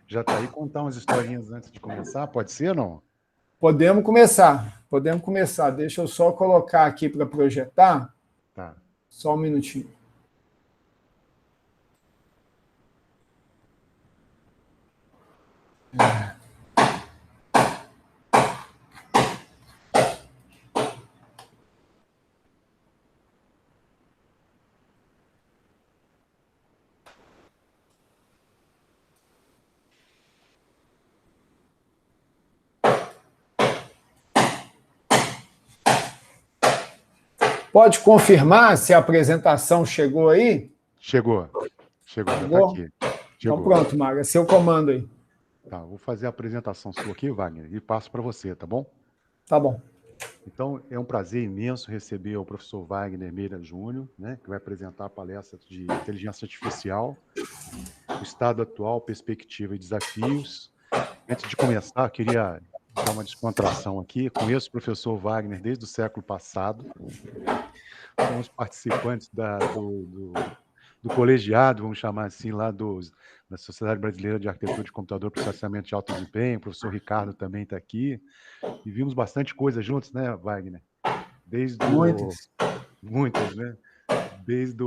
já está aí contar umas historinhas antes de começar? Pode ser ou não? Podemos começar, podemos começar. Deixa eu só colocar aqui para projetar. Tá. Só um minutinho. Pode confirmar se a apresentação chegou aí? Chegou, já está aqui. Então pronto, Maga, seu comando aí. Tá, vou fazer a apresentação sua aqui, Wagner, e passo para você, tá bom? Tá bom. Então, é um prazer imenso receber o professor Wagner Meira Júnior, né, que vai apresentar a palestra de inteligência artificial, o estado atual, perspectiva e desafios. Antes de começar, eu queria dar uma descontração aqui. Conheço o professor Wagner desde o século passado. Somos participantes do colegiado, vamos chamar assim, lá da Sociedade Brasileira de Arquitetura de Computador para Processamento de Alto Desempenho. O professor Ricardo também está aqui. E vimos bastante coisa juntos, né, Wagner? Muitas, né? Desde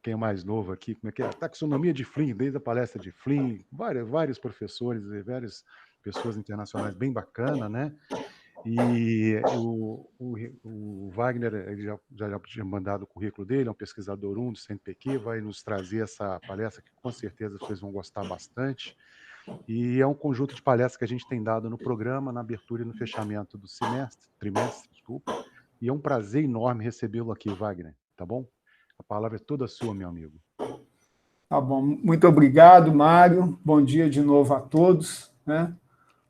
quem é mais novo aqui, como é que é? A taxonomia de Flynn, desde a palestra de Flynn, vários professores e várias pessoas internacionais bem bacana, né? E o Wagner ele já tinha mandado o currículo dele, é um pesquisador do CNPq, vai nos trazer essa palestra que com certeza vocês vão gostar bastante. E é um conjunto de palestras que a gente tem dado no programa, na abertura e no fechamento do trimestre, desculpa. E é um prazer enorme recebê-lo aqui, Wagner, tá bom? A palavra é toda sua, meu amigo. Tá bom, muito obrigado, Mário. Bom dia de novo a todos, né?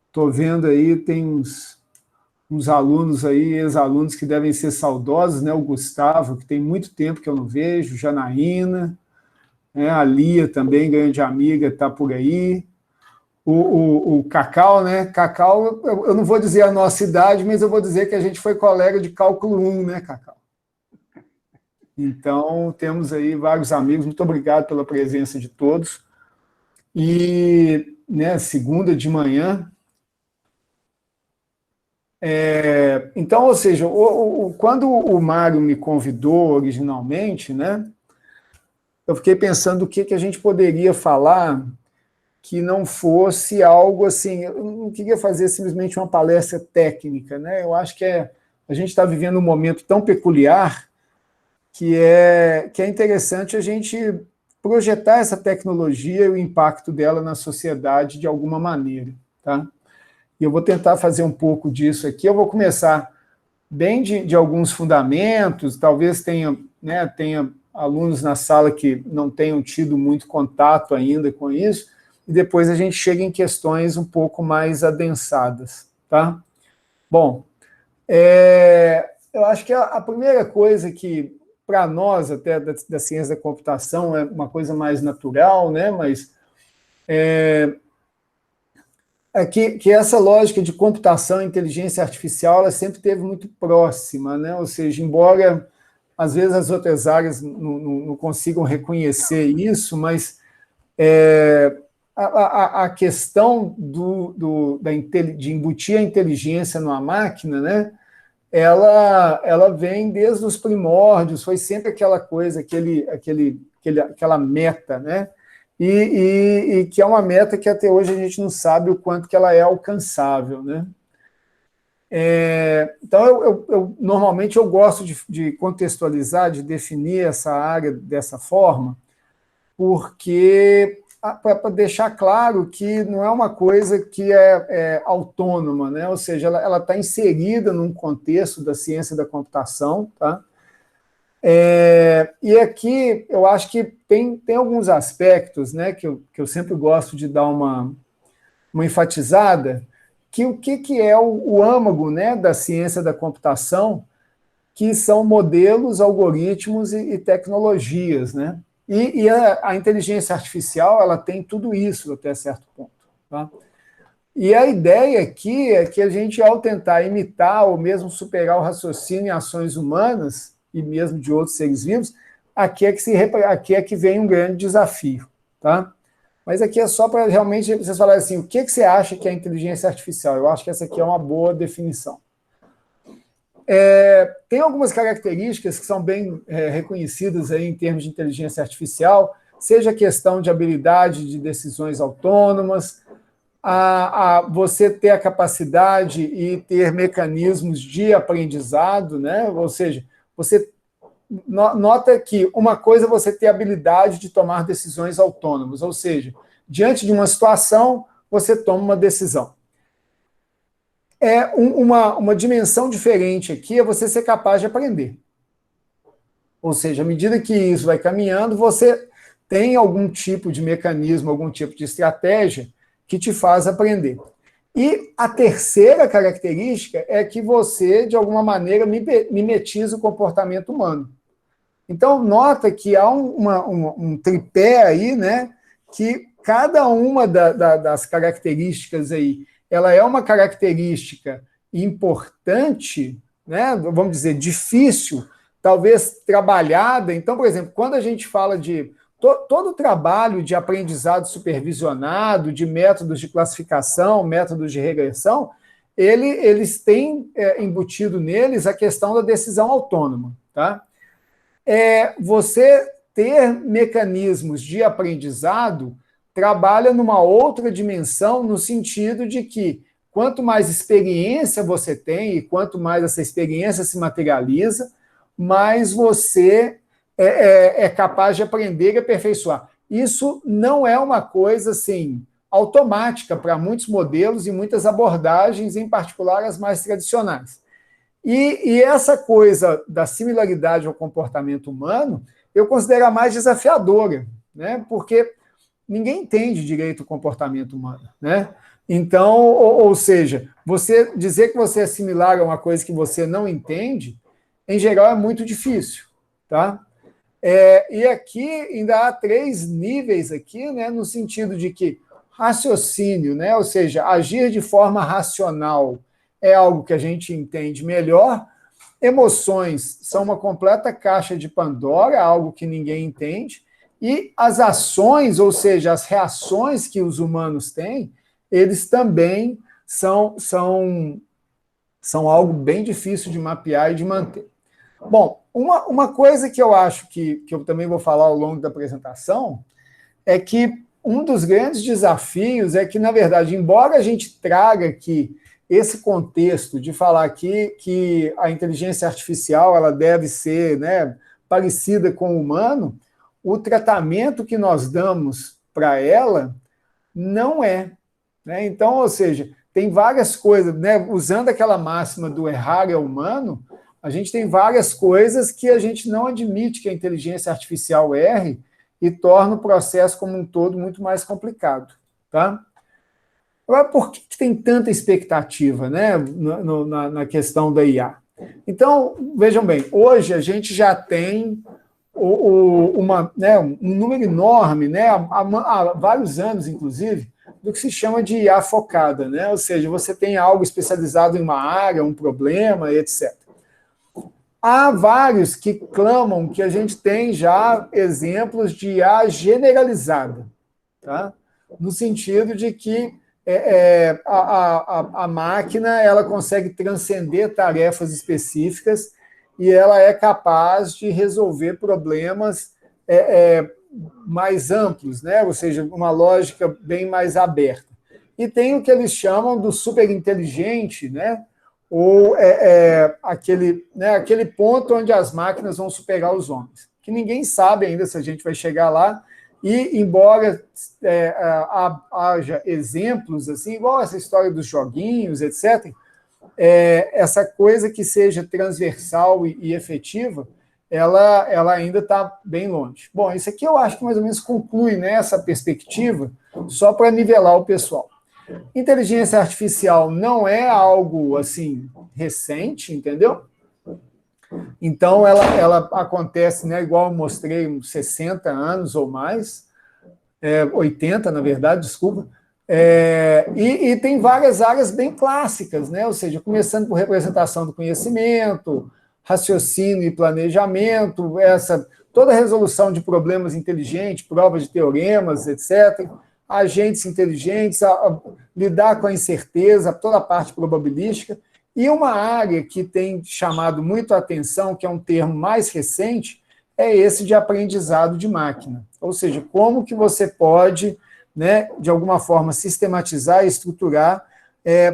Estou vendo aí, tem uns alunos aí, ex-alunos que devem ser saudosos, né? O Gustavo, que tem muito tempo que eu não vejo, Janaína, né? A Lia também, grande amiga, está por aí. O Cacau, né? Cacau, eu não vou dizer a nossa idade, mas eu vou dizer que a gente foi colega de cálculo 1, né, Cacau? Então, temos aí vários amigos. Muito obrigado pela presença de todos. E, né, segunda de manhã. Então, ou seja, quando o Mário me convidou originalmente, né, eu fiquei pensando o que a gente poderia falar que não fosse algo assim. Eu não queria fazer simplesmente uma palestra técnica, né? Eu acho que a gente está vivendo um momento tão peculiar que é interessante a gente projetar essa tecnologia e o impacto dela na sociedade de alguma maneira, tá? E eu vou tentar fazer um pouco disso aqui. Eu vou começar bem de alguns fundamentos, talvez tenha alunos na sala que não tenham tido muito contato ainda com isso, e depois a gente chega em questões um pouco mais adensadas, tá? Bom, eu acho que a primeira coisa que, para nós, até da ciência da computação, é uma coisa mais natural, né? Mas que essa lógica de computação e inteligência artificial ela sempre esteve muito próxima, né? Ou seja, embora às vezes as outras áreas não consigam reconhecer isso, mas a questão de embutir a inteligência numa máquina, né? Ela vem desde os primórdios, foi sempre aquela coisa, aquela meta, né? E que é uma meta que até hoje a gente não sabe o quanto que ela é alcançável, né? Então, normalmente eu gosto de contextualizar, de definir essa área dessa forma, porque para deixar claro que não é uma coisa que é autônoma, né? Ou seja, ela está inserida num contexto da ciência da computação, tá? E aqui eu acho que tem alguns aspectos, né, que eu sempre gosto de dar uma enfatizada, que o que é o âmago, né, da ciência da computação, que são modelos, algoritmos e tecnologias, né? E a inteligência artificial ela tem tudo isso até certo ponto, tá? E a ideia aqui é que a gente, ao tentar imitar ou mesmo superar o raciocínio em ações humanas e mesmo de outros seres vivos, aqui é que vem um grande desafio, tá? Mas aqui é só para realmente vocês falarem assim, o que você acha que é inteligência artificial? Eu acho que essa aqui é uma boa definição. Tem algumas características que são bem reconhecidas aí em termos de inteligência artificial, seja a questão de habilidade de decisões autônomas, você ter a capacidade e ter mecanismos de aprendizado, né? Ou seja, você nota que uma coisa é você ter a habilidade de tomar decisões autônomas, ou seja, diante de uma situação, você toma uma decisão. Uma dimensão diferente aqui é você ser capaz de aprender. Ou seja, à medida que isso vai caminhando, você tem algum tipo de mecanismo, algum tipo de estratégia que te faz aprender. E a terceira característica é que você, de alguma maneira, mimetiza o comportamento humano. Então, nota que há um tripé aí, né, que cada uma das características aí, ela é uma característica importante, né, vamos dizer, difícil, talvez trabalhada. Então, por exemplo, quando a gente fala de todo o trabalho de aprendizado supervisionado, de métodos de classificação, métodos de regressão, eles têm embutido neles a questão da decisão autônoma, tá? Você ter mecanismos de aprendizado trabalha numa outra dimensão, no sentido de que quanto mais experiência você tem e quanto mais essa experiência se materializa, mais você é capaz de aprender e aperfeiçoar. Isso não é uma coisa assim automática para muitos modelos e muitas abordagens, em particular as mais tradicionais. E essa coisa da similaridade ao comportamento humano, eu considero a mais desafiadora, né? Porque ninguém entende direito o comportamento humano, né? Então, ou seja, você dizer que você é similar a uma coisa que você não entende, em geral, é muito difícil, tá? E aqui ainda há 3 níveis aqui, né? No sentido de que raciocínio, né? Ou seja, agir de forma racional é algo que a gente entende melhor. Emoções são uma completa caixa de Pandora, algo que ninguém entende. E as ações, ou seja, as reações que os humanos têm, eles também são algo bem difícil de mapear e de manter. Bom, uma coisa que eu acho que eu também vou falar ao longo da apresentação é que um dos grandes desafios é que, na verdade, embora a gente traga aqui esse contexto de falar que a inteligência artificial ela deve ser, né, parecida com o humano, o tratamento que nós damos para ela não é. Né? Então, ou seja, tem várias coisas, né, usando aquela máxima do errar é humano, a gente tem várias coisas que a gente não admite que a inteligência artificial erre e torna o processo como um todo muito mais complicado. Tá? Agora, por que tem tanta expectativa, né, na questão da IA? Então, vejam bem, hoje a gente já tem um número enorme, né, há vários anos, inclusive, do que se chama de IA focada, né? Ou seja, você tem algo especializado em uma área, um problema, etc. Há vários que clamam que a gente tem já exemplos de IA generalizada, tá? No sentido de que a máquina ela consegue transcender tarefas específicas e ela é capaz de resolver problemas mais amplos, né? Ou seja, uma lógica bem mais aberta. E tem o que eles chamam do superinteligente, né? Ou aquele ponto onde as máquinas vão superar os homens, que ninguém sabe ainda se a gente vai chegar lá. E, embora haja exemplos, assim, igual essa história dos joguinhos, etc., essa coisa que seja transversal e efetiva, ela ainda está bem longe. Bom, isso aqui eu acho que mais ou menos conclui, né, essa perspectiva, só para nivelar o pessoal. Inteligência artificial não é algo, assim, recente, entendeu? Então, ela acontece, né, igual eu mostrei, uns 60 anos ou mais, 80, na verdade, desculpa, e tem várias áreas bem clássicas, né? Ou seja, começando por representação do conhecimento, raciocínio e planejamento, toda a resolução de problemas inteligentes, provas de teoremas, etc., agentes inteligentes, lidar com a incerteza, toda a parte probabilística. E uma área que tem chamado muito a atenção, que é um termo mais recente, é esse de aprendizado de máquina. Ou seja, como que você pode, né, de alguma forma, sistematizar e estruturar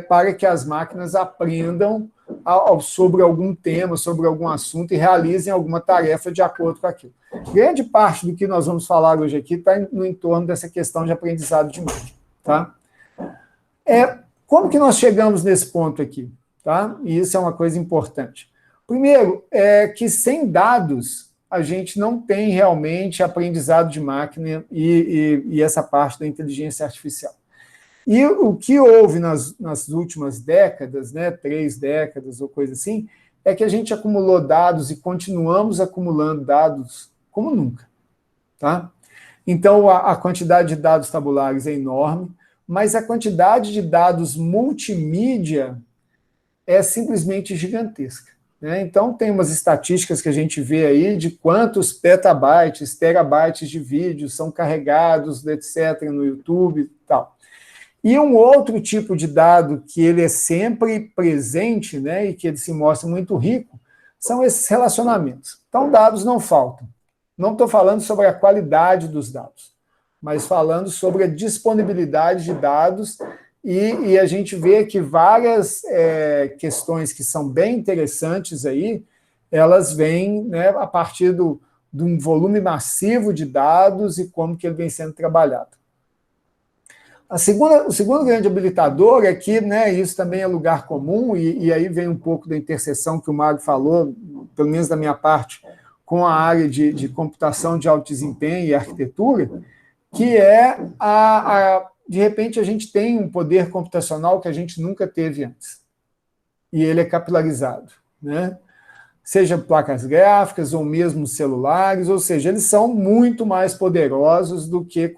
para que as máquinas aprendam sobre algum tema, sobre algum assunto e realizem alguma tarefa de acordo com aquilo. Grande parte do que nós vamos falar hoje aqui está no entorno dessa questão de aprendizado de máquina. Tá? Como que nós chegamos nesse ponto aqui? Tá? E isso é uma coisa importante. Primeiro, é que sem dados, a gente não tem realmente aprendizado de máquina e essa parte da inteligência artificial. E o que houve nas últimas décadas, né, 3 décadas ou coisa assim, é que a gente acumulou dados e continuamos acumulando dados como nunca. Tá? Então, a quantidade de dados tabulares é enorme, mas a quantidade de dados multimídia é simplesmente gigantesca. Né? Então, tem umas estatísticas que a gente vê aí de quantos petabytes, terabytes de vídeos são carregados, etc., no YouTube e tal. E um outro tipo de dado que ele é sempre presente, né, e que ele se mostra muito rico, são esses relacionamentos. Então, dados não faltam. Não estou falando sobre a qualidade dos dados, mas falando sobre a disponibilidade de dados, e a gente vê que várias questões que são bem interessantes aí, elas vêm, né, a partir de um volume massivo de dados e como que ele vem sendo trabalhado. O segundo grande habilitador é que, né, isso também é lugar comum, e aí vem um pouco da interseção que o Mário falou, pelo menos da minha parte, com a área de computação de alto desempenho e arquitetura, que é, de repente, a gente tem um poder computacional que a gente nunca teve antes. E ele é capilarizado, né? Seja placas gráficas ou mesmo celulares, ou seja, eles são muito mais poderosos do que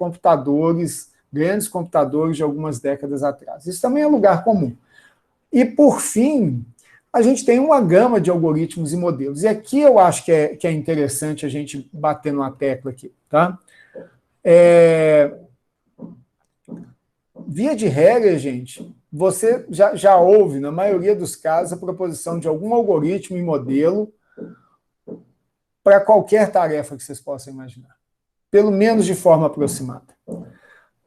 grandes computadores de algumas décadas atrás. Isso também é lugar comum. E, por fim, a gente tem uma gama de algoritmos e modelos. E aqui eu acho que é interessante a gente bater numa tecla aqui. Tá? Via de regra, gente, você já ouve, na maioria dos casos, a proposição de algum algoritmo e modelo para qualquer tarefa que vocês possam imaginar. Pelo menos de forma aproximada.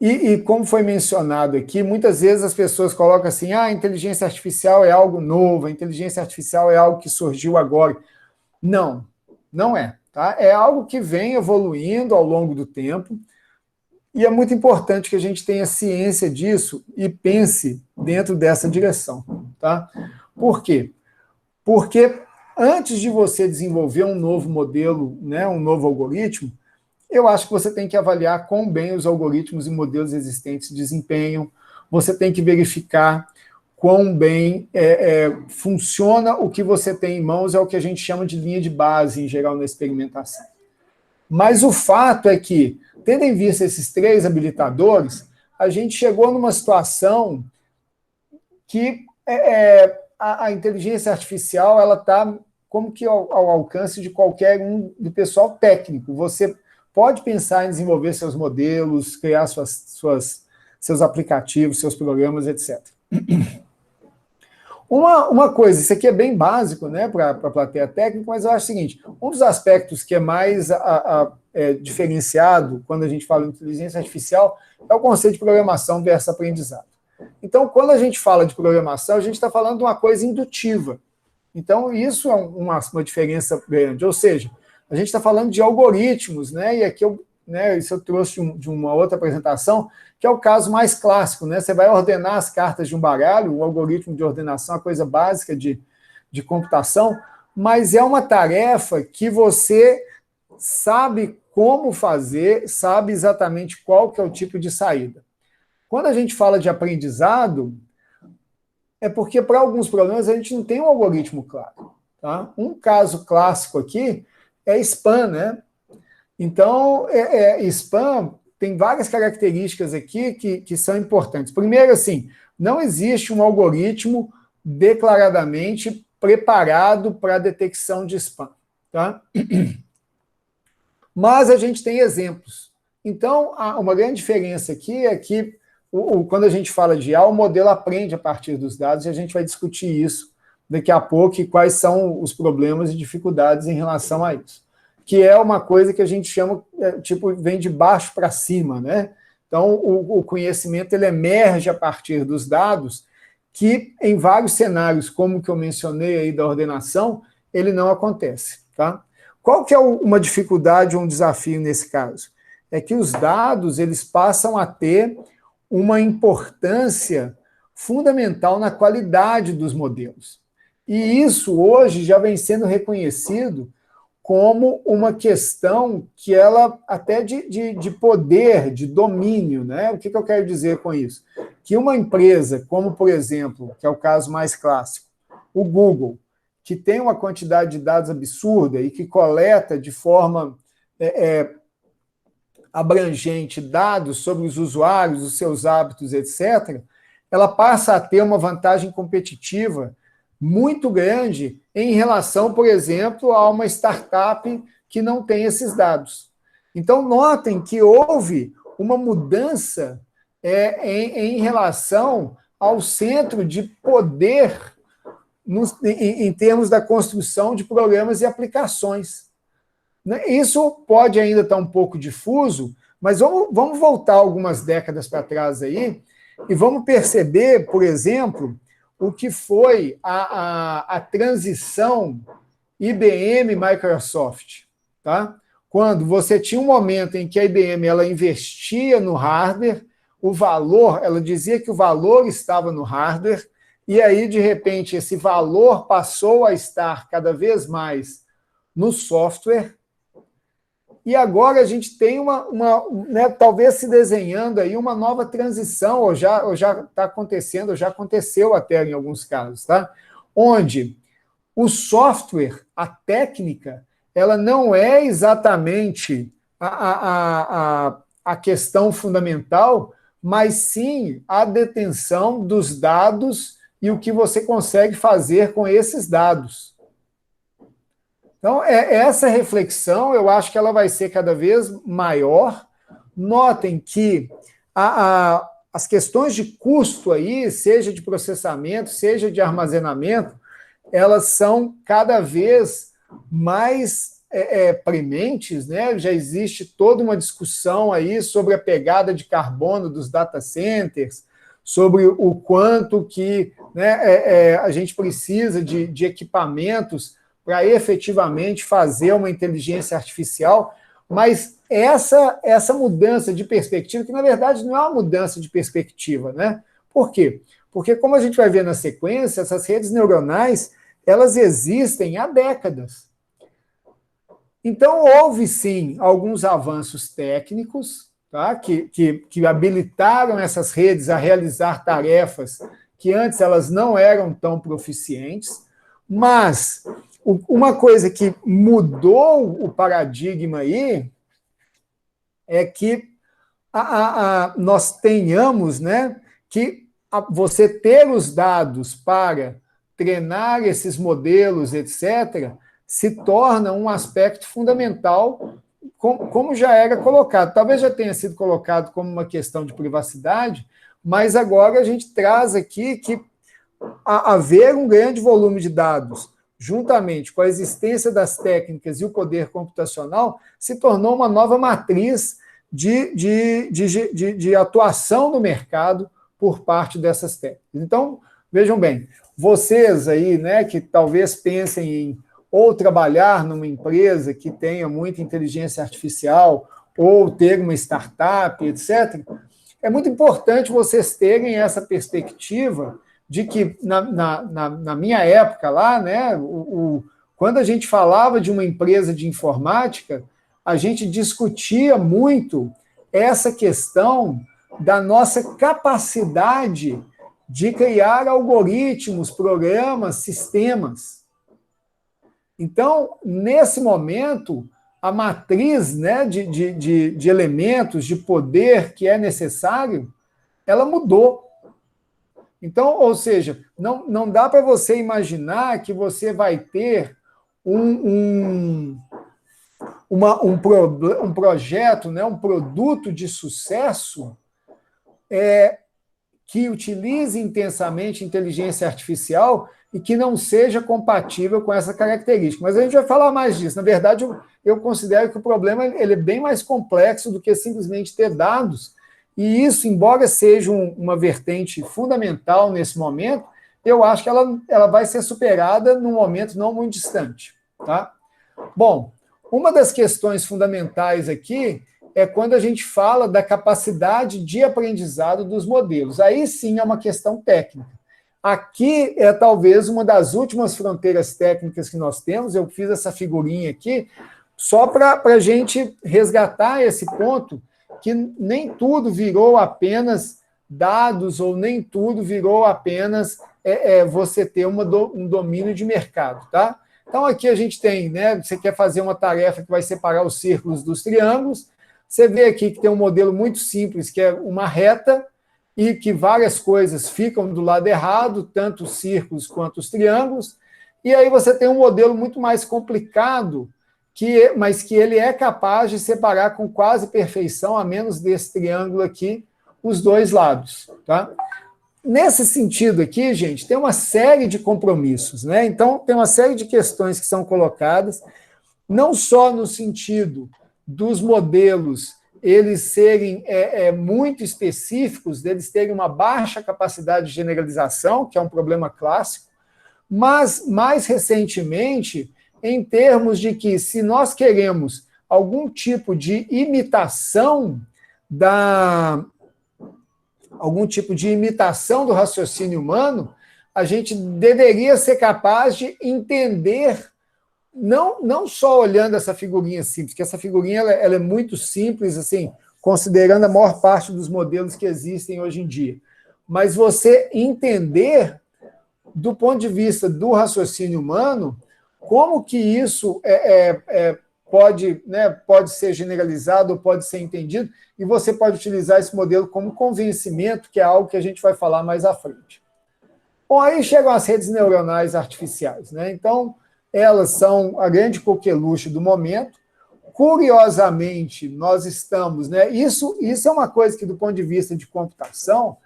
E como foi mencionado aqui, muitas vezes as pessoas colocam assim, a inteligência artificial é algo novo, a inteligência artificial é algo que surgiu agora. Não, não é. Tá? É algo que vem evoluindo ao longo do tempo, e é muito importante que a gente tenha ciência disso e pense dentro dessa direção. Tá? Por quê? Porque antes de você desenvolver um novo modelo, né, um novo algoritmo, eu acho que você tem que avaliar quão bem os algoritmos e modelos existentes desempenham, você tem que verificar quão bem funciona o que você tem em mãos, é o que a gente chama de linha de base, em geral, na experimentação. Mas o fato é que, tendo em vista esses 3 habilitadores, a gente chegou numa situação que a inteligência artificial ela está como que ao alcance de qualquer um do pessoal técnico. Você pode pensar em desenvolver seus modelos, criar seus aplicativos, seus programas, etc. Uma coisa, isso aqui é bem básico, né, para a plateia técnica, mas eu acho o seguinte, um dos aspectos que é mais diferenciado quando a gente fala em inteligência artificial é o conceito de programação versus aprendizado. Então, quando a gente fala de programação, a gente está falando de uma coisa indutiva. Então, isso é uma diferença grande, ou seja, a gente está falando de algoritmos, né? E aqui isso eu trouxe de uma outra apresentação, que é o caso mais clássico, né? Você vai ordenar as cartas de um baralho, o algoritmo de ordenação é uma coisa básica de computação, mas é uma tarefa que você sabe como fazer, sabe exatamente qual que é o tipo de saída. Quando a gente fala de aprendizado, é porque para alguns problemas a gente não tem um algoritmo claro. Tá? Um caso clássico aqui é spam, né? Então, spam tem várias características aqui que são importantes. Primeiro, assim, não existe um algoritmo declaradamente preparado para a detecção de spam. Tá? Mas a gente tem exemplos. Então, uma grande diferença aqui é que, quando a gente fala de IA, o modelo aprende a partir dos dados, e a gente vai discutir isso daqui a pouco, e quais são os problemas e dificuldades em relação a isso. Que é uma coisa que a gente chama, tipo, vem de baixo para cima, né? Então, o conhecimento, ele emerge a partir dos dados, que em vários cenários, como o que eu mencionei aí da ordenação, ele não acontece, tá? Qual que é uma dificuldade ou um desafio nesse caso? É que os dados, eles passam a ter uma importância fundamental na qualidade dos modelos. E isso hoje já vem sendo reconhecido como uma questão que ela até de poder, de domínio, né? O que eu quero dizer com isso? Que uma empresa, como, por exemplo, que é o caso mais clássico, o Google, que tem uma quantidade de dados absurda e que coleta de forma abrangente dados sobre os usuários, os seus hábitos, etc., ela passa a ter uma vantagem competitiva muito grande em relação, por exemplo, a uma startup que não tem esses dados. Então, notem que houve uma mudança em relação ao centro de poder em termos da construção de programas e aplicações. Isso pode ainda estar um pouco difuso, mas vamos voltar algumas décadas para trás aí e vamos perceber, por exemplo, o que foi a transição IBM-Microsoft. Tá? Quando você tinha um momento em que a IBM ela investia no hardware, o valor, ela dizia que o valor estava no hardware, e aí, de repente, esse valor passou a estar cada vez mais no software, e agora a gente tem né, talvez se desenhando aí uma nova transição, ou já está acontecendo, ou já aconteceu até em alguns casos, tá? Onde o software, a técnica, ela não é exatamente a questão fundamental, mas sim a detenção dos dados e o que você consegue fazer com esses dados. Então, essa reflexão, eu acho que ela vai ser cada vez maior. Notem que as questões de custo aí, seja de processamento, seja de armazenamento, elas são cada vez mais prementes, né? Já existe toda uma discussão aí sobre a pegada de carbono dos data centers, sobre o quanto que, né, a gente precisa de equipamentos para efetivamente fazer uma inteligência artificial, mas essa mudança de perspectiva, que na verdade não é uma mudança de perspectiva, né? Por quê? Porque, como a gente vai ver na sequência, essas redes neuronais, elas existem há décadas. Então, houve sim alguns avanços técnicos, tá? que habilitaram essas redes a realizar tarefas que antes elas não eram tão proficientes, mas uma coisa que mudou o paradigma aí é que nós tenhamos, né, que você ter os dados para treinar esses modelos, etc., se torna um aspecto fundamental, como já era colocado. Talvez já tenha sido colocado como uma questão de privacidade, mas agora a gente traz aqui que haver um grande volume de dados, juntamente com a existência das técnicas e o poder computacional, se tornou uma nova matriz de atuação no mercado por parte dessas técnicas. Então, vejam bem, vocês aí, né, que talvez pensem em ou trabalhar numa empresa que tenha muita inteligência artificial, ou ter uma startup, etc., é muito importante vocês terem essa perspectiva de que, na minha época lá, né, quando a gente falava de uma empresa de informática, a gente discutia muito essa questão da nossa capacidade de criar algoritmos, programas, sistemas. Então, nesse momento, a matriz, né, de elementos, de poder que é necessário, ela mudou. Então, ou seja, não dá para você imaginar que você vai ter um projeto, né, um produto de sucesso que utilize intensamente inteligência artificial e que não seja compatível com essa característica. Mas a gente vai falar mais disso. Na verdade, eu considero que o problema ele é bem mais complexo do que simplesmente ter dados, e isso, embora seja uma vertente fundamental nesse momento, eu acho que ela vai ser superada num momento não muito distante. Tá? Bom, uma das questões fundamentais aqui é quando a gente fala da capacidade de aprendizado dos modelos. Aí sim é uma questão técnica. Aqui é talvez uma das últimas fronteiras técnicas que nós temos. Eu fiz essa figurinha aqui só para a gente resgatar esse ponto, que nem tudo virou apenas dados, ou nem tudo virou apenas você ter um domínio de mercado, tá? Então, aqui a gente tem, né? Você quer fazer uma tarefa que vai separar os círculos dos triângulos. Você vê aqui que tem um modelo muito simples, que é uma reta, e que várias coisas ficam do lado errado, tanto os círculos quanto os triângulos. E aí você tem um modelo muito mais complicado, mas que ele é capaz de separar com quase perfeição, a menos desse triângulo aqui, os dois lados. Tá? Nesse sentido aqui, gente, tem uma série de compromissos, né? Então, tem uma série de questões que são colocadas, não só no sentido dos modelos eles serem muito específicos, deles terem uma baixa capacidade de generalização, que é um problema clássico, mas, mais recentemente, em termos de que, se nós queremos algum tipo de imitação do raciocínio humano, a gente deveria ser capaz de entender, não só olhando essa figurinha simples, que essa figurinha ela é muito simples, assim, considerando a maior parte dos modelos que existem hoje em dia, mas você entender, do ponto de vista do raciocínio humano, como que isso pode ser generalizado ou pode ser entendido, e você pode utilizar esse modelo como convencimento, que é algo que a gente vai falar mais à frente. Bom, aí chegam as redes neuronais artificiais, né? Então, elas são a grande coqueluche do momento. Curiosamente, nós estamos, né? Isso é uma coisa que, do ponto de vista de computação,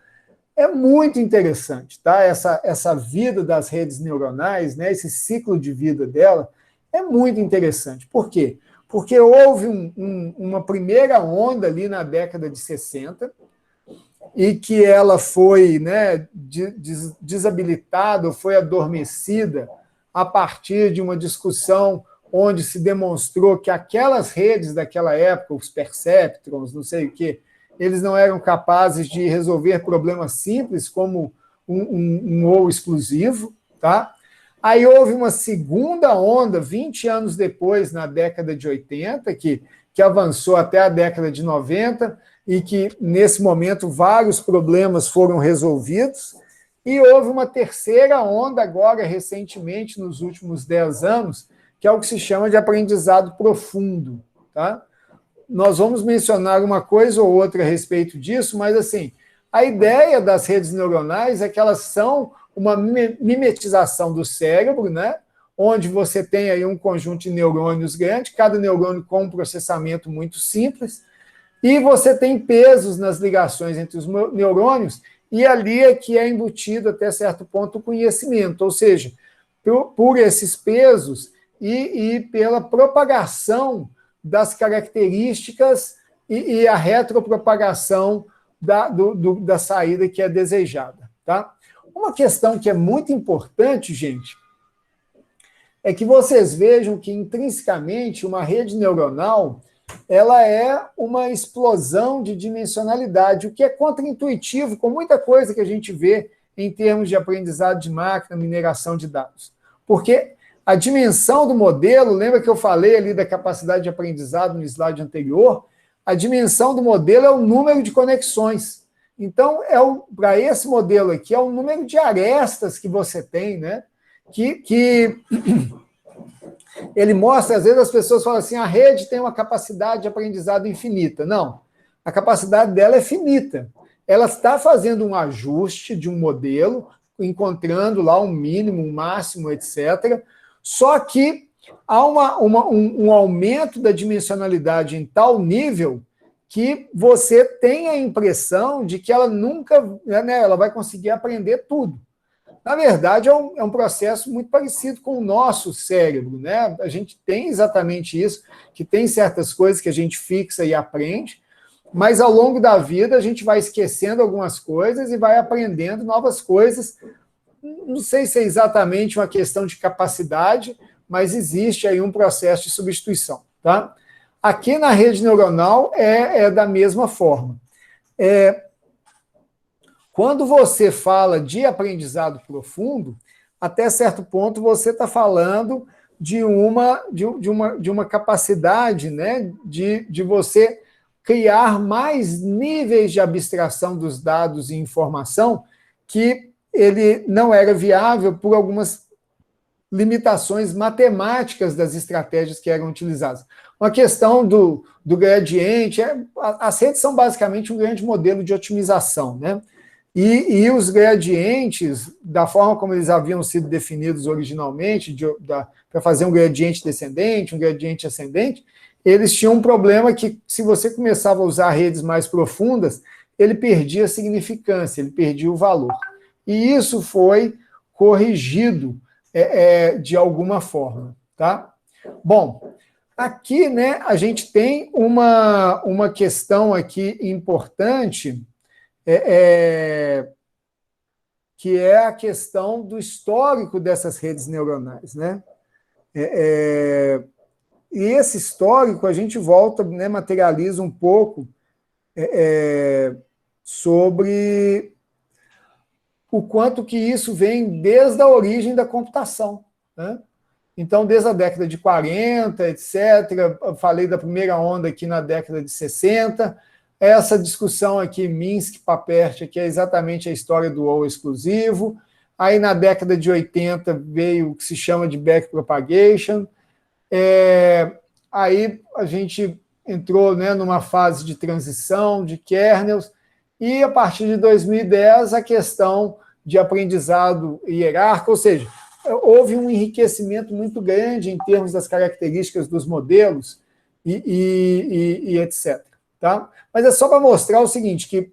é muito interessante, tá? Essa vida das redes neuronais, né? Esse ciclo de vida dela é muito interessante. Por quê? Porque houve uma primeira onda ali na década de 60, e que ela foi, né, desabilitada, foi adormecida a partir de uma discussão onde se demonstrou que aquelas redes daquela época, os perceptrons, não sei o quê, eles não eram capazes de resolver problemas simples como um ou exclusivo, tá? Aí houve uma segunda onda, 20 anos depois, na década de 80, que avançou até a década de 90, e que, nesse momento, vários problemas foram resolvidos. E houve uma terceira onda agora, recentemente, nos últimos 10 anos, que é o que se chama de aprendizado profundo. Tá? Nós vamos mencionar uma coisa ou outra a respeito disso, mas, assim, a ideia das redes neuronais é que elas são uma mimetização do cérebro, né? Onde você tem aí um conjunto de neurônios grande, cada neurônio com um processamento muito simples, e você tem pesos nas ligações entre os neurônios, e ali é que é embutido, até certo ponto, o conhecimento, ou seja, por esses pesos e pela propagação das características e a retropropagação da saída que é desejada. Tá? Uma questão que é muito importante, gente, é que vocês vejam que, intrinsecamente, uma rede neuronal ela é uma explosão de dimensionalidade, o que é contraintuitivo com muita coisa que a gente vê em termos de aprendizado de máquina, mineração de dados. Porque a dimensão do modelo, lembra que eu falei ali da capacidade de aprendizado no slide anterior? A dimensão do modelo é o número de conexões. Então, para esse modelo aqui, é o número de arestas que você tem, né? Que ele mostra, às vezes as pessoas falam assim, a rede tem uma capacidade de aprendizado infinita. Não, a capacidade dela é finita. Ela está fazendo um ajuste de um modelo, encontrando lá um mínimo, um máximo, etc. Só que há um aumento da dimensionalidade em tal nível que você tem a impressão de que ela nunca, né, ela vai conseguir aprender tudo. Na verdade, é um processo muito parecido com o nosso cérebro, né? A gente tem exatamente isso, que tem certas coisas que a gente fixa e aprende, mas ao longo da vida a gente vai esquecendo algumas coisas e vai aprendendo novas coisas. Não sei se é exatamente uma questão de capacidade, mas existe aí um processo de substituição, tá? Aqui na rede neuronal é da mesma forma. Quando você fala de aprendizado profundo, até certo ponto você está falando de uma capacidade, né, de você criar mais níveis de abstração dos dados e informação que ele não era viável por algumas limitações matemáticas das estratégias que eram utilizadas. Uma questão do gradiente, as redes são basicamente um grande modelo de otimização, né? E os gradientes, da forma como eles haviam sido definidos originalmente, para fazer um gradiente descendente, um gradiente ascendente, eles tinham um problema que, se você começava a usar redes mais profundas, ele perdia a significância, ele perdia o valor. E isso foi corrigido de alguma forma, tá? Bom, aqui, né, a gente tem uma questão aqui importante, que é a questão do histórico dessas redes neuronais, né? E esse histórico a gente volta, né, materializa um pouco sobre o quanto que isso vem desde a origem da computação, né? Então, desde a década de 40, etc., eu falei da primeira onda aqui na década de 60, essa discussão aqui, Minsky-Papert, que é exatamente a história do OO exclusivo. Aí, na década de 80, veio o que se chama de backpropagation. Aí, a gente entrou, né, numa fase de transição de kernels, e, a partir de 2010, a questão de aprendizado hierárquico, ou seja, houve um enriquecimento muito grande em termos das características dos modelos e etc. Tá? Mas é só para mostrar o seguinte, que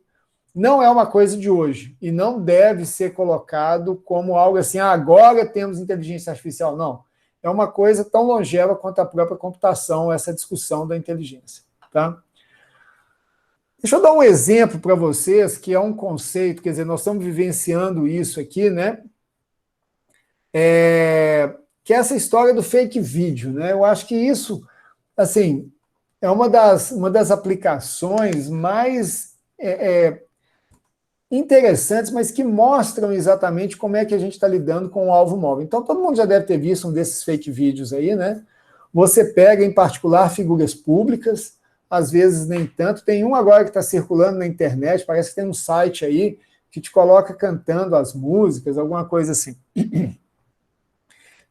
não é uma coisa de hoje, e não deve ser colocado como algo assim, agora temos inteligência artificial. Não, é uma coisa tão longeva quanto a própria computação, essa discussão da inteligência. Tá? Deixa eu dar um exemplo para vocês, que é um conceito, quer dizer, nós estamos vivenciando isso aqui, né? Que é essa história do fake vídeo, né? Eu acho que isso, assim, é uma das aplicações mais interessantes, mas que mostram exatamente como é que a gente está lidando com o alvo móvel. Então, todo mundo já deve ter visto um desses fake vídeos aí, né? Você pega, em particular, figuras públicas, às vezes nem tanto. Tem um agora que está circulando na internet, parece que tem um site aí que te coloca cantando as músicas, alguma coisa assim.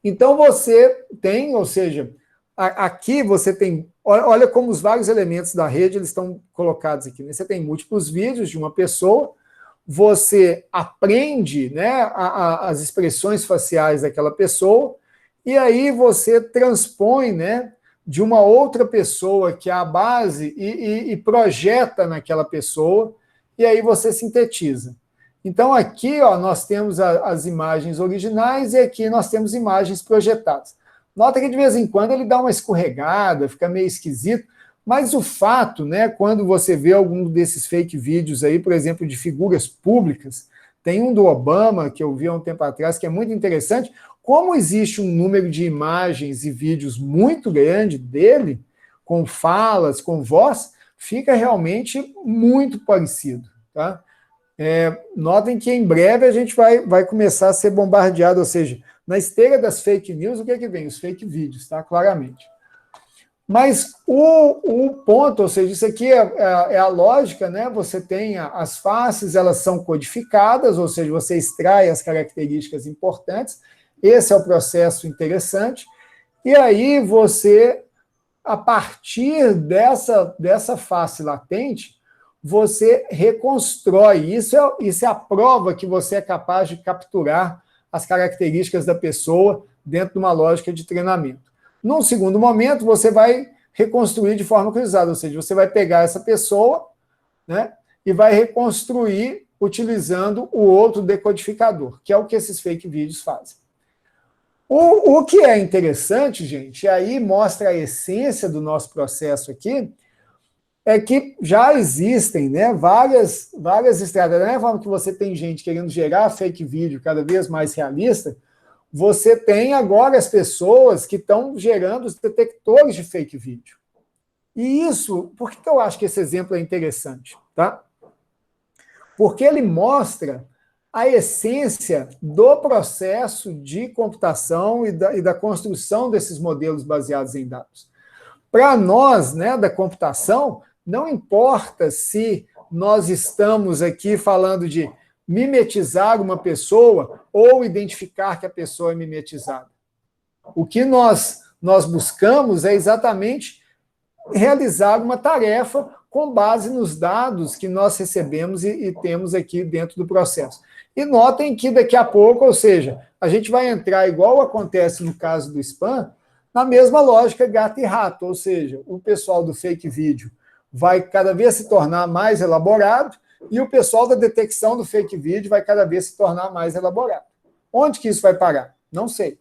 Então, você tem, ou seja, aqui você tem, olha como os vários elementos da rede eles estão colocados aqui, né? Você tem múltiplos vídeos de uma pessoa, você aprende, né, as expressões faciais daquela pessoa, e aí você transpõe, né, de uma outra pessoa que é a base e projeta naquela pessoa, e aí você sintetiza. Então, aqui ó, nós temos as imagens originais e aqui nós temos imagens projetadas. Nota que de vez em quando ele dá uma escorregada, fica meio esquisito, mas o fato, né, quando você vê algum desses fake vídeos aí, por exemplo, de figuras públicas, tem um do Obama, que eu vi há um tempo atrás, que é muito interessante, como existe um número de imagens e vídeos muito grande dele, com falas, com voz, fica realmente muito parecido, tá? Notem que em breve a gente vai começar a ser bombardeado, ou seja, na esteira das fake news, o que é que vem? Os fake vídeos, tá? Claramente. Mas o ponto, ou seja, isso aqui é a lógica, né? Você tem as faces, elas são codificadas, ou seja, você extrai as características importantes, esse é o processo interessante, e aí você, a partir dessa face latente, você reconstrói. Isso é a prova que você é capaz de capturar as características da pessoa dentro de uma lógica de treinamento. Num segundo momento, você vai reconstruir de forma cruzada, ou seja, você vai pegar essa pessoa, né, e vai reconstruir utilizando o outro decodificador, que é o que esses fake vídeos fazem. O que é interessante, gente, e aí mostra a essência do nosso processo aqui, é que já existem, né, várias estratégias. Da mesma forma que você tem gente querendo gerar fake vídeo cada vez mais realista, você tem agora as pessoas que estão gerando os detectores de fake vídeo. E isso, por que eu acho que esse exemplo é interessante? Tá? Porque ele mostra a essência do processo de computação e da construção desses modelos baseados em dados. Para nós, né, da computação, não importa se nós estamos aqui falando de mimetizar uma pessoa ou identificar que a pessoa é mimetizada. O que nós buscamos é exatamente realizar uma tarefa com base nos dados que nós recebemos e temos aqui dentro do processo. E notem que daqui a pouco, ou seja, a gente vai entrar, igual acontece no caso do spam, na mesma lógica gato e rato, ou seja, o pessoal do fake vídeo vai cada vez se tornar mais elaborado e o pessoal da detecção do fake vídeo vai cada vez se tornar mais elaborado. Onde que isso vai parar? Não sei.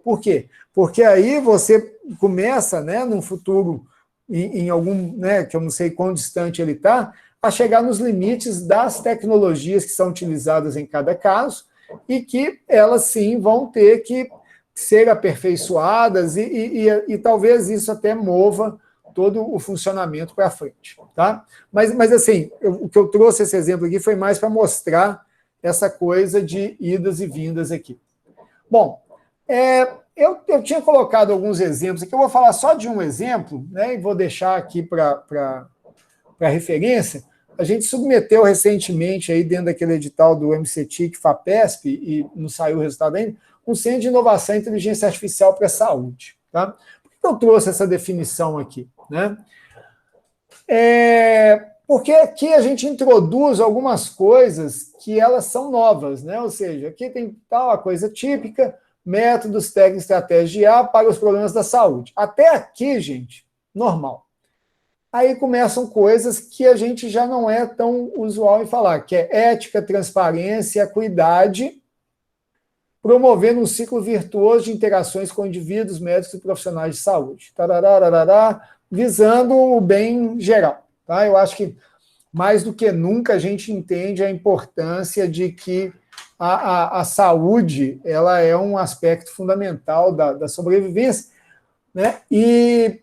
Por quê? Porque aí você começa, né, num futuro, em algum, né, que eu não sei quão distante ele está, a chegar nos limites das tecnologias que são utilizadas em cada caso e que elas sim vão ter que ser aperfeiçoadas e talvez isso até mova todo o funcionamento para frente. Tá? Mas assim, o que eu trouxe esse exemplo aqui foi mais para mostrar essa coisa de idas e vindas aqui. Bom, eu tinha colocado alguns exemplos aqui, eu vou falar só de um exemplo, né, e vou deixar aqui para referência. A gente submeteu recentemente, aí dentro daquele edital do MCTIC, FAPESP, e não saiu o resultado ainda, um Centro de Inovação e Inteligência Artificial para a Saúde. Tá? Por que eu trouxe essa definição aqui? Né? Porque aqui a gente introduz algumas coisas que elas são novas, né? Ou seja, aqui tem tal a coisa típica, métodos, técnicas, estratégias de IA para os problemas da saúde. Até aqui, gente, normal. Aí começam coisas que a gente já não é tão usual em falar, que é ética, transparência, equidade, promovendo um ciclo virtuoso de interações com indivíduos, médicos e profissionais de saúde. Tarará, visando o bem geral. Tá? Eu acho que, mais do que nunca, a gente entende a importância de que a saúde ela é um aspecto fundamental da sobrevivência. Né? E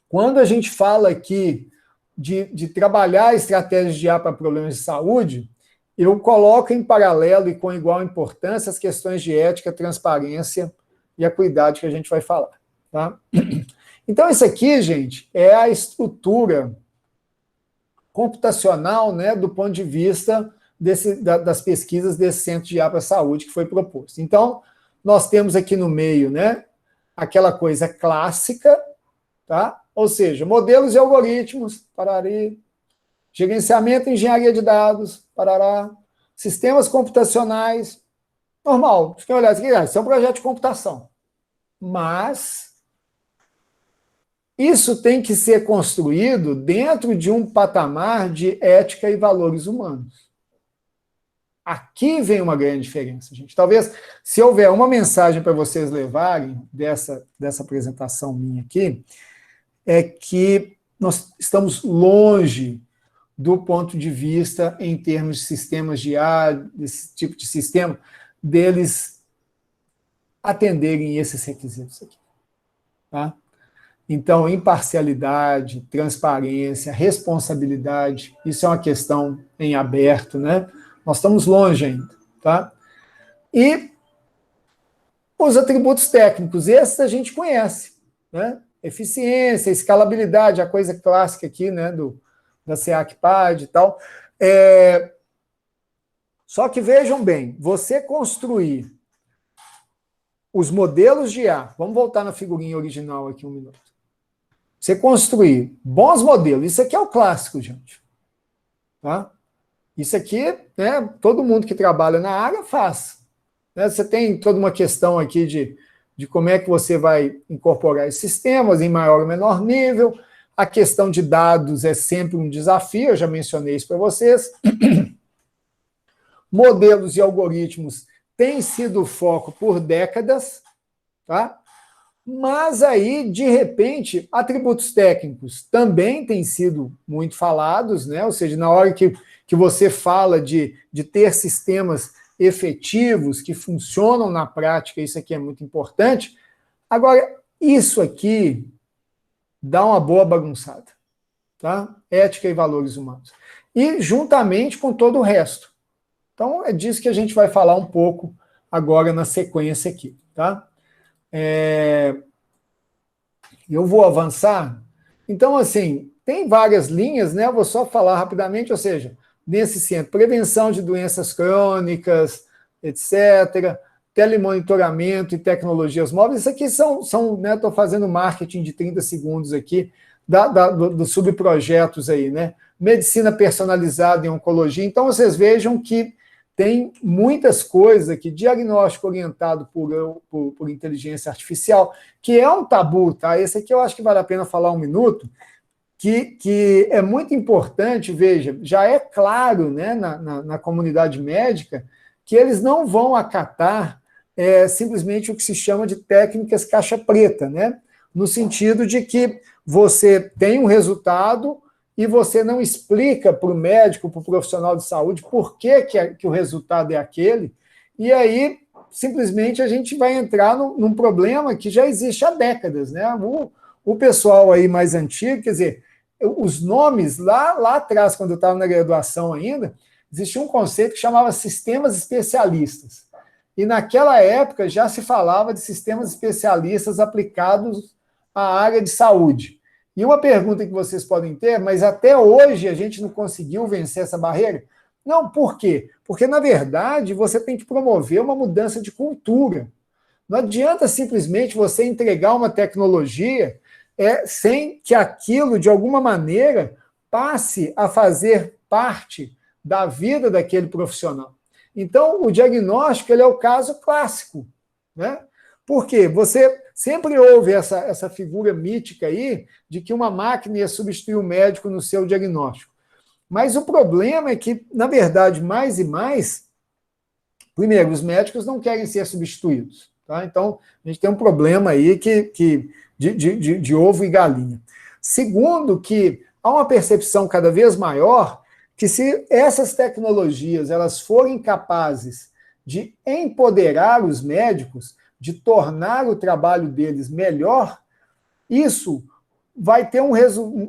quando a gente fala aqui de trabalhar estratégias de IA para problemas de saúde, eu coloco em paralelo e com igual importância as questões de ética, transparência e equidade que a gente vai falar. Tá? Então, isso aqui, gente, é a estrutura computacional, né, do ponto de vista das pesquisas desse Centro de IA para a Saúde que foi proposto. Então, nós temos aqui no meio, né, aquela coisa clássica, tá? Ou seja, modelos e algoritmos, parari, gerenciamento e engenharia de dados, parará, sistemas computacionais, normal, deixa eu olhar isso aqui, isso é um projeto de computação. Mas isso tem que ser construído dentro de um patamar de ética e valores humanos. Aqui vem uma grande diferença, gente. Talvez, se houver uma mensagem para vocês levarem dessa apresentação minha aqui, é que nós estamos longe do ponto de vista, em termos de sistemas de IA, desse tipo de sistema, deles atenderem esses requisitos aqui. Tá? Então, imparcialidade, transparência, responsabilidade, isso é uma questão em aberto, né? Nós estamos longe ainda, tá? E os atributos técnicos, esses a gente conhece, né? Eficiência, escalabilidade, a coisa clássica aqui, né, da SEAC-PAD e tal. Só que vejam bem, você construir os modelos de IA, vamos voltar na figurinha original aqui um minuto. Você construir bons modelos, isso aqui é o clássico, gente. Tá? Isso aqui, né, todo mundo que trabalha na área faz. Né? Você tem toda uma questão aqui de de como é que você vai incorporar esses sistemas em maior ou menor nível. A questão de dados é sempre um desafio, eu já mencionei isso para vocês. Modelos e algoritmos têm sido o foco por décadas, tá? Mas aí, de repente, atributos técnicos também têm sido muito falados, né? Ou seja, na hora que você fala de ter sistemas efetivos que funcionam na prática, isso aqui é muito importante. Agora, isso aqui dá uma boa bagunçada, tá? Ética e valores humanos. E juntamente com todo o resto. Então, é disso que a gente vai falar um pouco agora na sequência aqui, tá? Eu vou avançar. Então, assim, tem várias linhas, né? Eu vou só falar rapidamente, ou seja, nesse centro, prevenção de doenças crônicas, etc., telemonitoramento e tecnologias móveis. Isso aqui são né? Estou fazendo marketing de 30 segundos aqui, dos subprojetos aí, né? Medicina personalizada em oncologia. Então, vocês vejam que tem muitas coisas aqui, diagnóstico orientado por inteligência artificial, que é um tabu, tá? Esse aqui eu acho que vale a pena falar um minuto, que é muito importante, veja, já é claro, né, na comunidade médica, que eles não vão acatar simplesmente o que se chama de técnicas caixa preta, né? No sentido de que você tem um resultado e você não explica para o médico, para o profissional de saúde, por que o resultado é aquele, e aí, simplesmente, a gente vai entrar num problema que já existe há décadas, né? O pessoal aí mais antigo, quer dizer, os nomes, lá atrás, quando eu estava na graduação ainda, existia um conceito que chamava sistemas especialistas, e naquela época já se falava de sistemas especialistas aplicados à área de saúde. E uma pergunta que vocês podem ter, mas até hoje a gente não conseguiu vencer essa barreira? Não, por quê? Porque, na verdade, você tem que promover uma mudança de cultura. Não adianta simplesmente você entregar uma tecnologia sem que aquilo, de alguma maneira, passe a fazer parte da vida daquele profissional. Então, o diagnóstico ele é o caso clássico, né? Por quê? Você sempre ouve essa figura mítica aí de que uma máquina ia substituir o médico no seu diagnóstico. Mas o problema é que, na verdade, mais e mais, primeiro, os médicos não querem ser substituídos. Tá? Então, a gente tem um problema aí de ovo e galinha. Segundo, que há uma percepção cada vez maior que se essas tecnologias elas forem capazes de empoderar os médicos, de tornar o trabalho deles melhor, isso vai ter um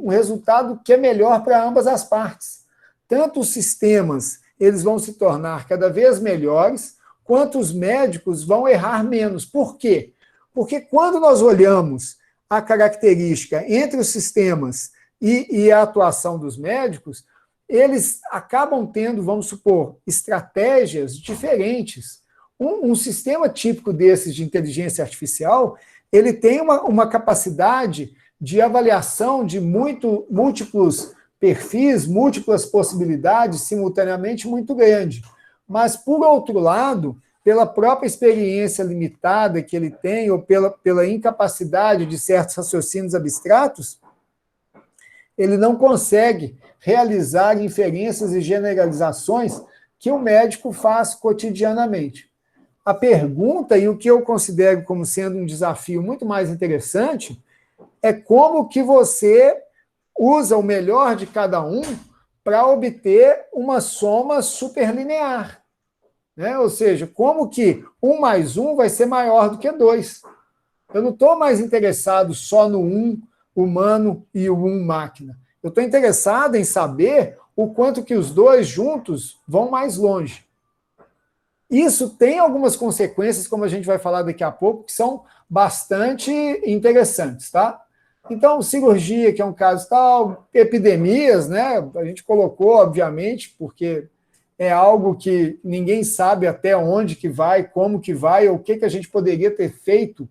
resultado que é melhor para ambas as partes. Tanto os sistemas eles vão se tornar cada vez melhores, quanto os médicos vão errar menos. Por quê? Porque quando nós olhamos a característica entre os sistemas e a atuação dos médicos, eles acabam tendo, vamos supor, estratégias diferentes. Um sistema típico desses de inteligência artificial, ele tem uma capacidade de avaliação de múltiplos perfis, múltiplas possibilidades simultaneamente muito grande. Mas, por outro lado, pela própria experiência limitada que ele tem, ou pela incapacidade de certos raciocínios abstratos, ele não consegue realizar inferências e generalizações que o médico faz cotidianamente. A pergunta, e o que eu considero como sendo um desafio muito mais interessante, é como que você usa o melhor de cada um para obter uma soma superlinear. Né? Ou seja, como que 1 mais 1 vai ser maior do que 2. Eu não estou mais interessado só no 1 humano e o 1 máquina. Eu estou interessado em saber o quanto que os dois juntos vão mais longe. Isso tem algumas consequências, como a gente vai falar daqui a pouco, que são bastante interessantes, tá? Então, cirurgia, que é um caso tal, epidemias, né? A gente colocou, obviamente, porque é algo que ninguém sabe até onde que vai, como que vai, ou o que a gente poderia ter feito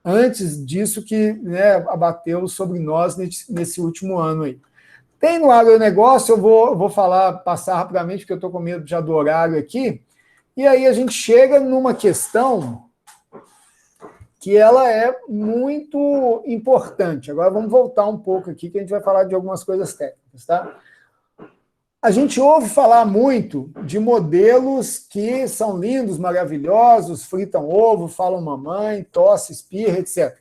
antes disso que, né, abateu sobre nós nesse último ano aí. Tem no agronegócio, eu vou passar rapidamente, porque eu estou com medo já do horário aqui, e aí a gente chega numa questão que ela é muito importante. Agora vamos voltar um pouco aqui, que a gente vai falar de algumas coisas técnicas, tá? A gente ouve falar muito de modelos que são lindos, maravilhosos, fritam ovo, falam mamãe, tosse, espirra, etc.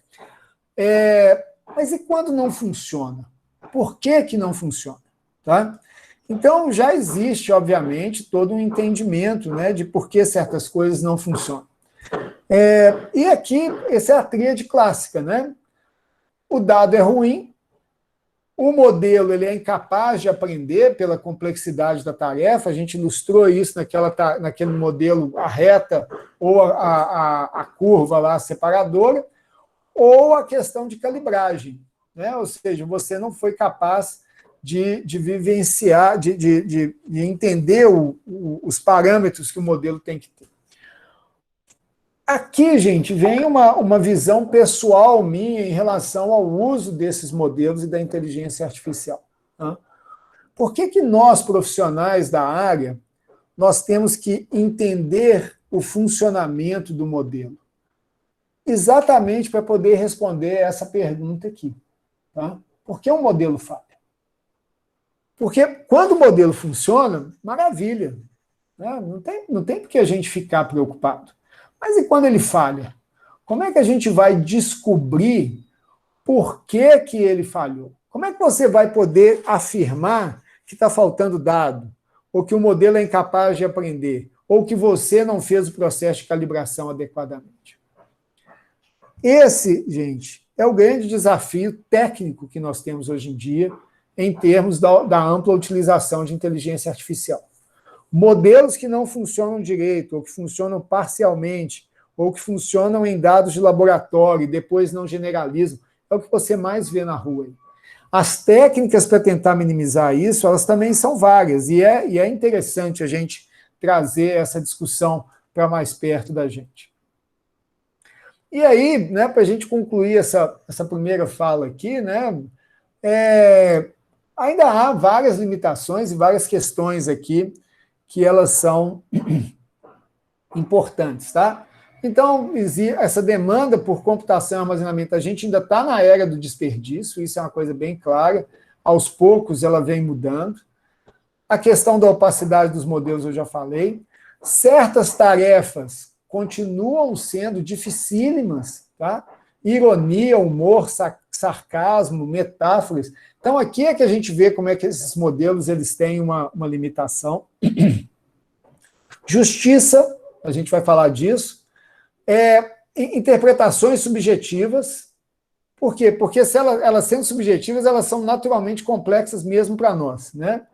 Mas e quando não funciona? Por que que não funciona? Tá? Então, já existe, obviamente, todo um entendimento, né, de por que certas coisas não funcionam. E aqui, essa é a tríade clássica, né? O dado é ruim, o modelo ele é incapaz de aprender pela complexidade da tarefa, a gente ilustrou isso naquele modelo, a reta ou a curva lá separadora, ou a questão de calibragem, né? Ou seja, você não foi capaz de vivenciar, de entender os parâmetros que o modelo tem que ter. Aqui, gente, vem uma visão pessoal minha em relação ao uso desses modelos e da inteligência artificial. Tá? Por que nós, profissionais da área, nós temos que entender o funcionamento do modelo? Exatamente para poder responder essa pergunta aqui. Tá? Por que o modelo falha? Porque quando o modelo funciona, maravilha. Né? Não tem por que a gente ficar preocupado. Mas e quando ele falha? Como é que a gente vai descobrir por que que ele falhou? Como é que você vai poder afirmar que está faltando dado, ou que o modelo é incapaz de aprender, ou que você não fez o processo de calibração adequadamente? Esse, gente, é o grande desafio técnico que nós temos hoje em dia em termos da ampla utilização de inteligência artificial. Modelos que não funcionam direito, ou que funcionam parcialmente, ou que funcionam em dados de laboratório e depois não generalizam, é o que você mais vê na rua. As técnicas para tentar minimizar isso, elas também são várias, e é interessante a gente trazer essa discussão para mais perto da gente. E aí, né, para a gente concluir essa primeira fala aqui, né, ainda há várias limitações e várias questões aqui que elas são importantes, tá? Então, essa demanda por computação e armazenamento, a gente ainda está na era do desperdício, isso é uma coisa bem clara, aos poucos ela vem mudando. A questão da opacidade dos modelos eu já falei. Certas tarefas continuam sendo dificílimas, tá? Ironia, humor, sarcasmo, metáforas. Então, aqui é que a gente vê como é que esses modelos eles têm uma limitação. Justiça, a gente vai falar disso. Interpretações subjetivas. Por quê? Porque se elas sendo subjetivas, elas são naturalmente complexas mesmo para nós, né?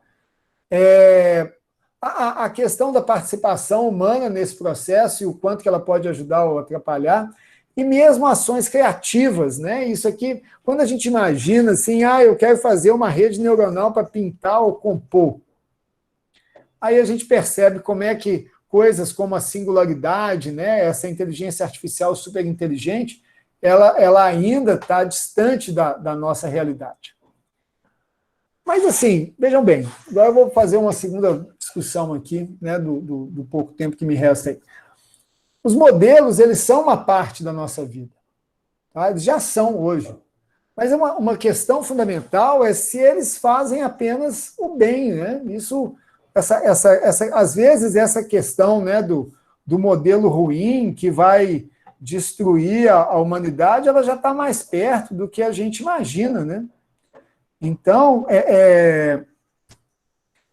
A questão da participação humana nesse processo e o quanto que ela pode ajudar ou atrapalhar, e mesmo ações criativas, né? Isso aqui, quando a gente imagina assim, eu quero fazer uma rede neuronal para pintar ou compor, aí a gente percebe como é que coisas como a singularidade, né? Essa inteligência artificial super inteligente, ela ainda está distante da nossa realidade. Mas, assim, vejam bem, agora eu vou fazer uma segunda discussão aqui, né, do pouco tempo que me resta aí. Os modelos, eles são uma parte da nossa vida. Tá? Eles já são hoje. Mas uma questão fundamental é se eles fazem apenas o bem. Né? Isso, às vezes, essa questão, né, do modelo ruim que vai destruir a humanidade, ela já está mais perto do que a gente imagina, né? Então,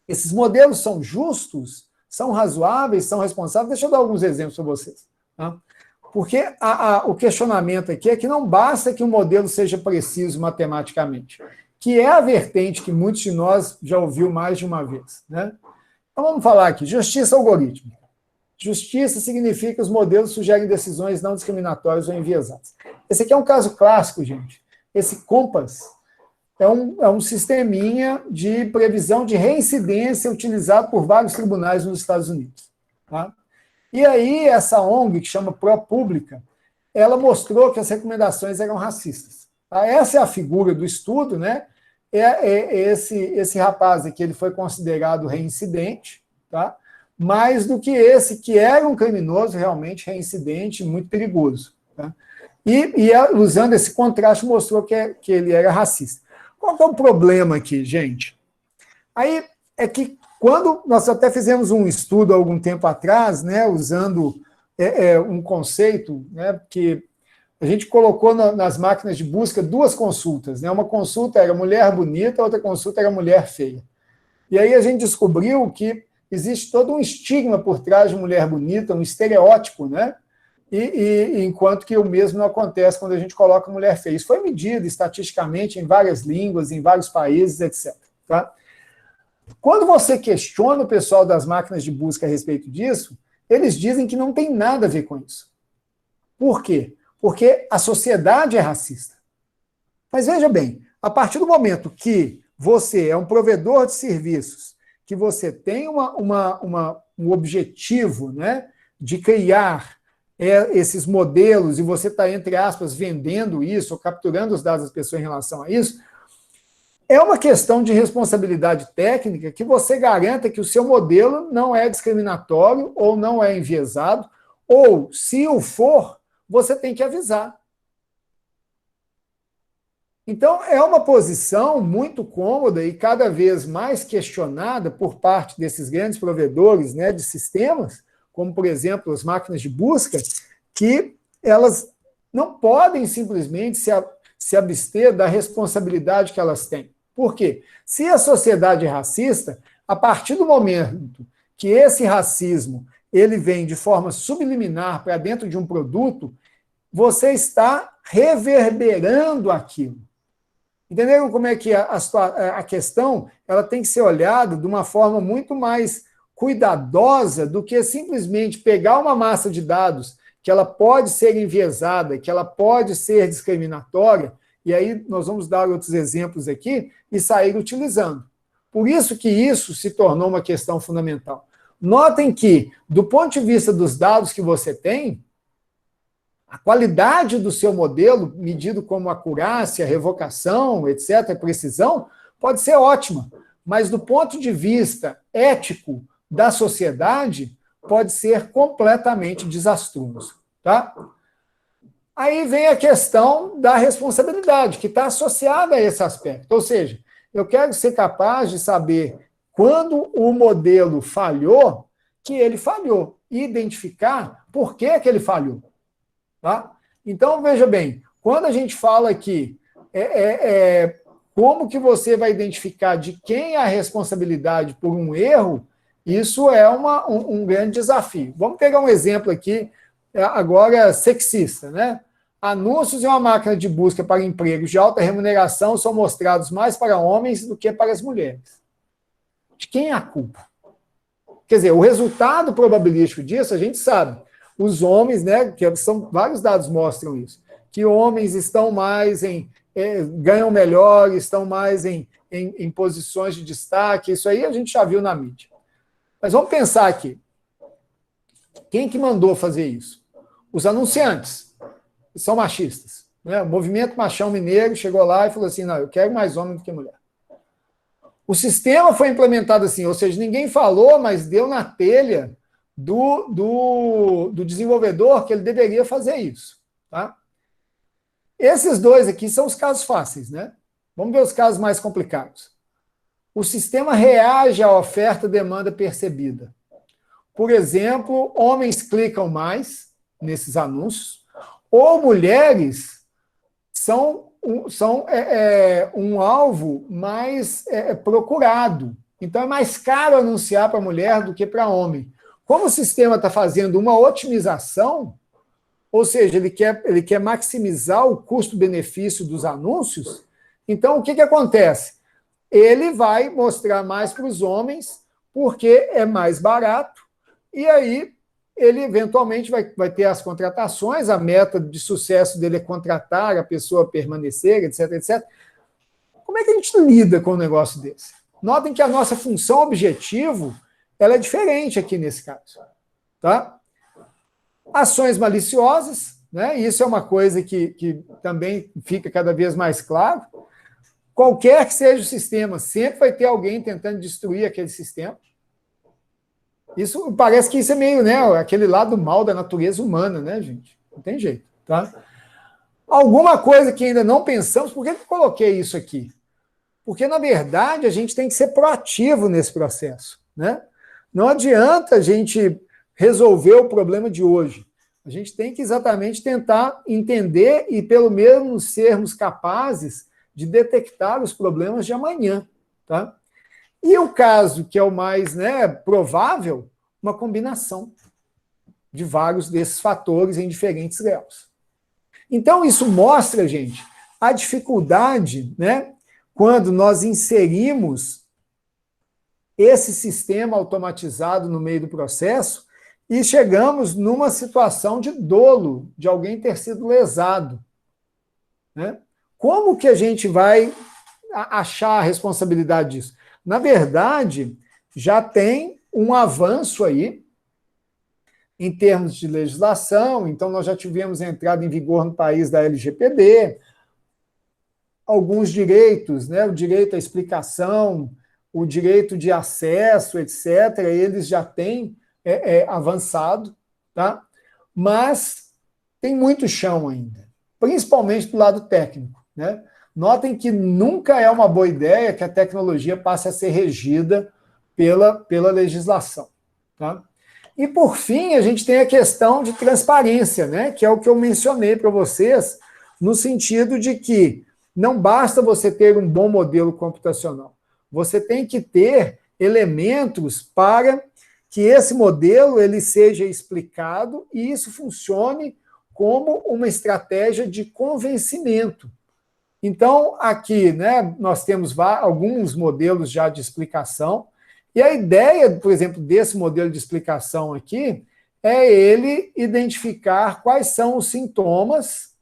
esses modelos são justos, são razoáveis, são responsáveis. Deixa eu dar alguns exemplos para vocês. Tá? Porque o questionamento aqui é que não basta que o modelo seja preciso matematicamente, que é a vertente que muitos de nós já ouviu mais de uma vez. Né? Então, vamos falar aqui, justiça algorítmica. Justiça significa que os modelos sugerem decisões não discriminatórias ou enviesadas. Esse aqui é um caso clássico, gente. Esse COMPAS é um sisteminha de previsão de reincidência utilizado por vários tribunais nos Estados Unidos. Tá? E aí, essa ONG, que chama ProPublica, ela mostrou que as recomendações eram racistas. Tá? Essa é a figura do estudo, né? Esse rapaz aqui, ele foi considerado reincidente, tá? Mais do que esse, que era um criminoso realmente reincidente, muito perigoso. Tá? E usando esse contraste, mostrou que ele era racista. Qual que é o problema aqui, gente? Aí é que quando nós até fizemos um estudo há algum tempo atrás, né, usando um conceito, né, que a gente colocou nas máquinas de busca 2 consultas. Né, uma consulta era mulher bonita, a outra consulta era mulher feia. E aí a gente descobriu que existe todo um estigma por trás de mulher bonita, um estereótipo, né? Enquanto que o mesmo não acontece quando a gente coloca mulher feia. Isso foi medido estatisticamente em várias línguas, em vários países, etc. Tá? Quando você questiona o pessoal das máquinas de busca a respeito disso, eles dizem que não tem nada a ver com isso. Por quê? Porque a sociedade é racista. Mas veja bem, a partir do momento que você é um provedor de serviços, que você tem um objetivo, né, de criar esses modelos, e você está, entre aspas, vendendo isso, ou capturando os dados das pessoas em relação a isso, é uma questão de responsabilidade técnica que você garanta que o seu modelo não é discriminatório ou não é enviesado, ou, se o for, você tem que avisar. Então, é uma posição muito cômoda e cada vez mais questionada por parte desses grandes provedores, né, de sistemas, como, por exemplo, as máquinas de busca, que elas não podem simplesmente se abster da responsabilidade que elas têm. Por quê? Se a sociedade é racista, a partir do momento que esse racismo ele vem de forma subliminar para dentro de um produto, você está reverberando aquilo. Entenderam como é que a questão ela tem que ser olhada de uma forma muito mais cuidadosa do que simplesmente pegar uma massa de dados que ela pode ser enviesada, que ela pode ser discriminatória, e aí nós vamos dar outros exemplos aqui, e sair utilizando. Por isso que isso se tornou uma questão fundamental. Notem que, do ponto de vista dos dados que você tem, a qualidade do seu modelo, medido como acurácia, revocação, etc., precisão, pode ser ótima, mas do ponto de vista ético da sociedade, pode ser completamente desastroso. Tá? Aí vem a questão da responsabilidade, que está associada a esse aspecto. Ou seja, eu quero ser capaz de saber quando o modelo falhou, que ele falhou, e identificar por que ele falhou. Tá? Então, veja bem, quando a gente fala aqui, como que você vai identificar de quem é a responsabilidade por um erro, isso é um grande desafio. Vamos pegar um exemplo aqui, agora sexista, né? Anúncios em uma máquina de busca para empregos de alta remuneração são mostrados mais para homens do que para as mulheres. De quem é a culpa? Quer dizer, o resultado probabilístico disso, a gente sabe. Os homens, né, que são, vários dados mostram isso, que homens estão mais ganham melhor, estão mais em posições de destaque, isso aí a gente já viu na mídia. Mas vamos pensar aqui. Quem que mandou fazer isso? Os anunciantes, que são machistas. Né? O movimento machão mineiro chegou lá e falou assim, não, eu quero mais homem do que mulher. O sistema foi implementado assim, ou seja, ninguém falou, mas deu na telha do desenvolvedor que ele deveria fazer isso. Tá? Esses dois aqui são os casos fáceis, né? Vamos ver os casos mais complicados. O sistema reage à oferta-demanda percebida. Por exemplo, homens clicam mais nesses anúncios, ou mulheres são um alvo mais procurado. Então, é mais caro anunciar para mulher do que para homem. Como o sistema está fazendo uma otimização, ou seja, ele quer maximizar o custo-benefício dos anúncios, então o que acontece? Ele vai mostrar mais para os homens, porque é mais barato, e aí ele eventualmente vai ter as contratações, a meta de sucesso dele é contratar a pessoa a permanecer, etc, etc. Como é que a gente lida com um negócio desse? Notem que a nossa função objetivo ela é diferente aqui nesse caso. Tá? Ações maliciosas, né? Isso é uma coisa que também fica cada vez mais claro. Qualquer que seja o sistema, sempre vai ter alguém tentando destruir aquele sistema. Isso parece que isso é meio, né, aquele lado mal da natureza humana, né, gente? Não tem jeito, tá? Alguma coisa que ainda não pensamos, por que eu coloquei isso aqui? Porque, na verdade, a gente tem que ser proativo nesse processo, né? Não adianta a gente resolver o problema de hoje. A gente tem que exatamente tentar entender e, pelo menos, sermos capazes de detectar os problemas de amanhã, tá? E o caso que é o mais, né, provável, uma combinação de vários desses fatores em diferentes graus. Então, isso mostra, gente, a dificuldade, né, quando nós inserimos esse sistema automatizado no meio do processo e chegamos numa situação de dolo de alguém ter sido lesado, né? Como que a gente vai achar a responsabilidade disso? Na verdade, já tem um avanço aí em termos de legislação, então nós já tivemos a entrada em vigor no país da LGPD, alguns direitos, né, o direito à explicação, o direito de acesso, etc., eles já têm avançado, tá? Mas tem muito chão ainda, principalmente do lado técnico, né? Notem que nunca é uma boa ideia que a tecnologia passe a ser regida pela legislação, tá? E, por fim, a gente tem a questão de transparência, né? Que é o que eu mencionei para vocês, no sentido de que não basta você ter um bom modelo computacional. Você tem que ter elementos para que esse modelo ele seja explicado e isso funcione como uma estratégia de convencimento. Então, aqui, né, nós temos alguns modelos já de explicação, e a ideia, por exemplo, desse modelo de explicação aqui é ele identificar quais são os sintomas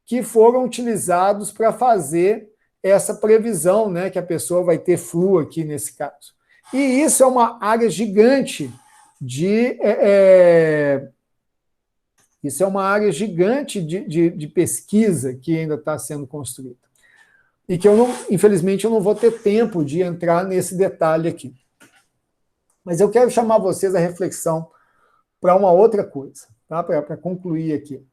que foram utilizados para fazer essa previsão, né, que a pessoa vai ter flu aqui nesse caso. E isso é uma área gigante isso é uma área gigante de pesquisa que ainda está sendo construída. E que infelizmente, eu não vou ter tempo de entrar nesse detalhe aqui. Mas eu quero chamar vocês à reflexão para uma outra coisa, tá? Para concluir aqui.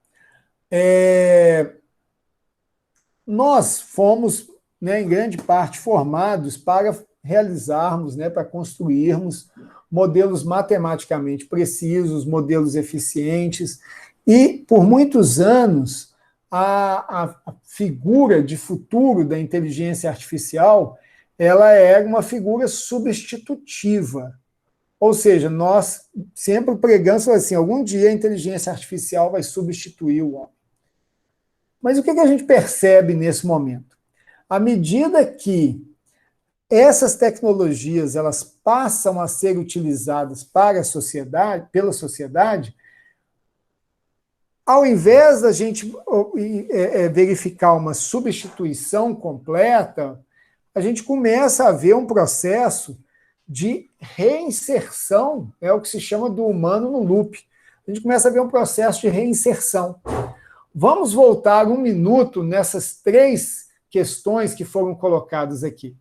Nós fomos, né, em grande parte, formados para realizarmos, né, para construirmos modelos matematicamente precisos, modelos eficientes, e, por muitos anos, a figura de futuro da inteligência artificial ela era uma figura substitutiva. Ou seja, nós sempre pregamos assim, algum dia a inteligência artificial vai substituir o homem. Mas o que a gente percebe nesse momento? À medida que essas tecnologias elas passam a ser utilizadas para a sociedade, pela sociedade, ao invés da gente verificar uma substituição completa, a gente começa a ver um processo de reinserção, é o que se chama do humano no loop. A gente começa a ver um processo de reinserção. Vamos voltar um minuto nessas três questões que foram colocadas aqui.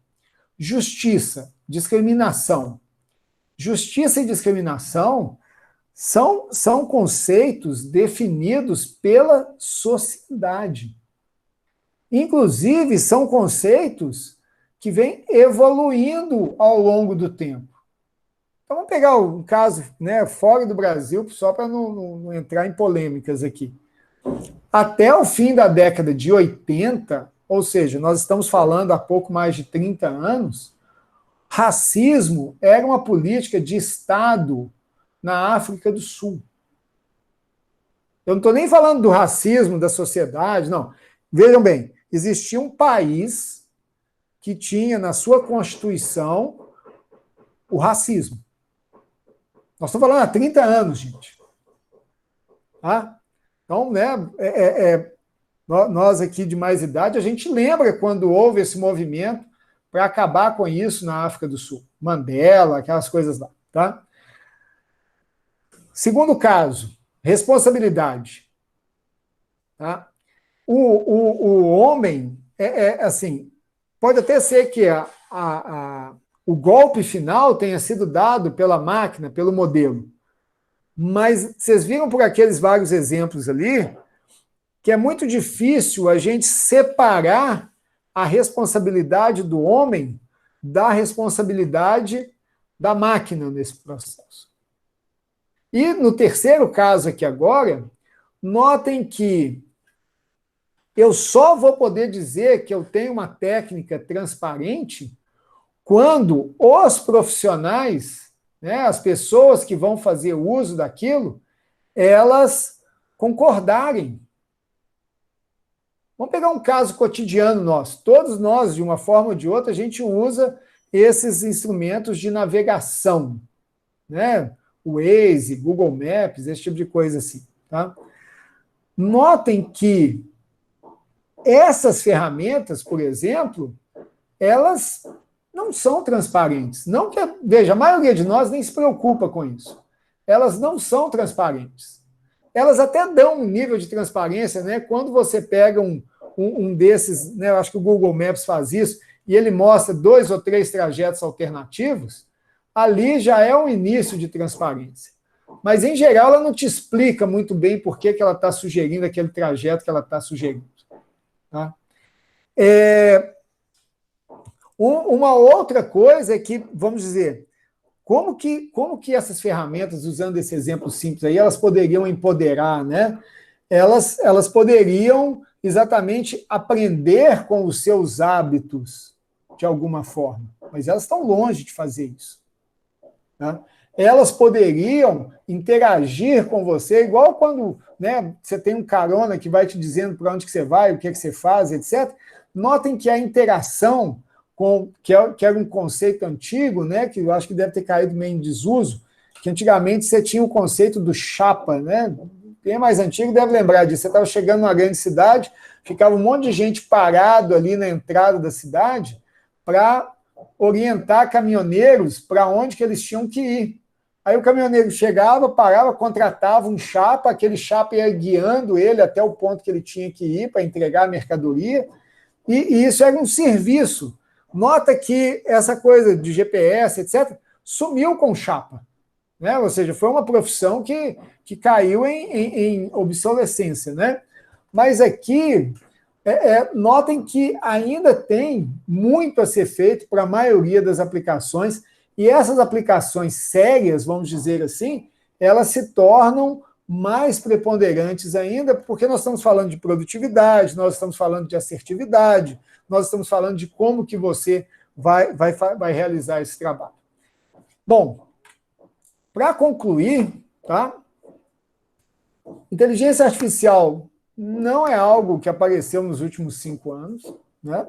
Justiça, discriminação. Justiça e discriminação são conceitos definidos pela sociedade. Inclusive, são conceitos que vêm evoluindo ao longo do tempo. Então, vamos pegar um caso, né, fora do Brasil, só para não entrar em polêmicas aqui. Até o fim da década de 80, ou seja, nós estamos falando há pouco mais de 30 anos, racismo era uma política de Estado na África do Sul. Eu não estou nem falando do racismo da sociedade, não. Vejam bem, existia um país que tinha na sua Constituição o racismo. Nós estamos falando há 30 anos, gente. Tá? Então, né, nós aqui de mais idade, a gente lembra quando houve esse movimento para acabar com isso na África do Sul. Mandela, aquelas coisas lá. Tá? Segundo caso, responsabilidade. Tá? O homem, assim, pode até ser que o golpe final tenha sido dado pela máquina, pelo modelo. Mas vocês viram por aqueles vários exemplos ali que é muito difícil a gente separar a responsabilidade do homem da responsabilidade da máquina nesse processo. E no terceiro caso aqui agora, notem que eu só vou poder dizer que eu tenho uma técnica transparente quando os profissionais, né, as pessoas que vão fazer uso daquilo, elas concordarem. Vamos pegar um caso cotidiano nosso. Todos nós, de uma forma ou de outra, a gente usa esses instrumentos de navegação, né? O Waze, Google Maps, esse tipo de coisa assim. Tá? Notem que essas ferramentas, por exemplo, elas não são transparentes. Não que, veja, a maioria de nós nem se preocupa com isso. Elas não são transparentes. Elas até dão um nível de transparência, né? Quando você pega um desses, né? Eu acho que o Google Maps faz isso, e ele mostra 2 ou 3 trajetos alternativos, ali já é um início de transparência. Mas, em geral, ela não te explica muito bem por que ela está sugerindo aquele trajeto que ela está sugerindo. Tá? Uma outra coisa é que, vamos dizer, como que essas ferramentas, usando esse exemplo simples aí, elas poderiam empoderar, né? Elas poderiam exatamente aprender com os seus hábitos, de alguma forma, mas elas estão longe de fazer isso. Tá? Elas poderiam interagir com você, igual quando, né, você tem um carona que vai te dizendo para onde que você vai, o que você faz, etc. Notem que a interação, que era um conceito antigo, né, que eu acho que deve ter caído meio em desuso, que antigamente você tinha o conceito do chapa, né? Quem é mais antigo deve lembrar disso. Você estava chegando numa grande cidade, ficava um monte de gente parado ali na entrada da cidade para orientar caminhoneiros para onde que eles tinham que ir. Aí o caminhoneiro chegava, parava, contratava um chapa, aquele chapa ia guiando ele até o ponto que ele tinha que ir para entregar a mercadoria, e isso era um serviço. Nota que essa coisa de GPS, etc., sumiu com o chapa. Né? Ou seja, foi uma profissão que caiu em obsolescência. Né? Mas aqui, notem que ainda tem muito a ser feito para a maioria das aplicações, e essas aplicações sérias, vamos dizer assim, elas se tornam mais preponderantes ainda, porque nós estamos falando de produtividade, nós estamos falando de assertividade, nós estamos falando de como que você vai realizar esse trabalho. Bom, para concluir, tá? Inteligência artificial não é algo que apareceu nos últimos 5 anos, né?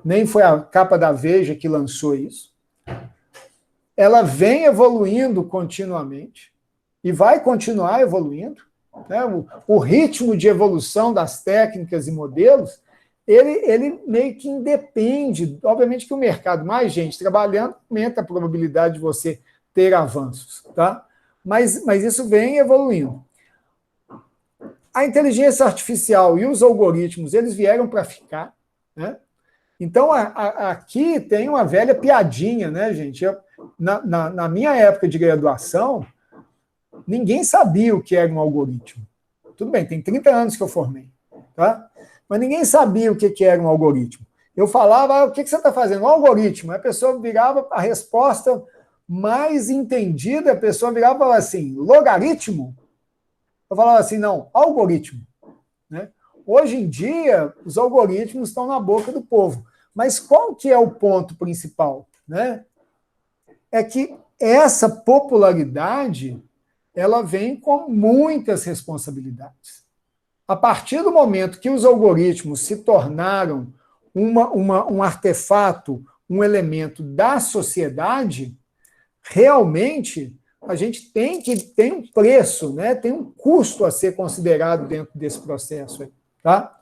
Nem foi a capa da Veja que lançou isso. Ela vem evoluindo continuamente e vai continuar evoluindo. Né? O ritmo de evolução das técnicas e modelos, ele meio que independe. Obviamente que o mercado, mais gente trabalhando, aumenta a probabilidade de você ter avanços. Tá? Mas isso vem evoluindo. A inteligência artificial e os algoritmos, eles vieram para ficar. Né? Então, aqui tem uma velha piadinha, né, gente? Na minha época de graduação, ninguém sabia o que era um algoritmo. Tudo bem, tem 30 anos que eu formei, tá? Mas ninguém sabia o que era um algoritmo. Eu falava, o que você está fazendo? Um algoritmo. A pessoa virava, a resposta mais entendida, a pessoa virava e falava assim, logaritmo? Eu falava assim, não, algoritmo. Né? Hoje em dia, os algoritmos estão na boca do povo. Mas qual que é o ponto principal? Né? É que essa popularidade, ela vem com muitas responsabilidades. A partir do momento que os algoritmos se tornaram um artefato, um elemento da sociedade, realmente a gente tem um preço, né? Tem um custo a ser considerado dentro desse processo. Tá?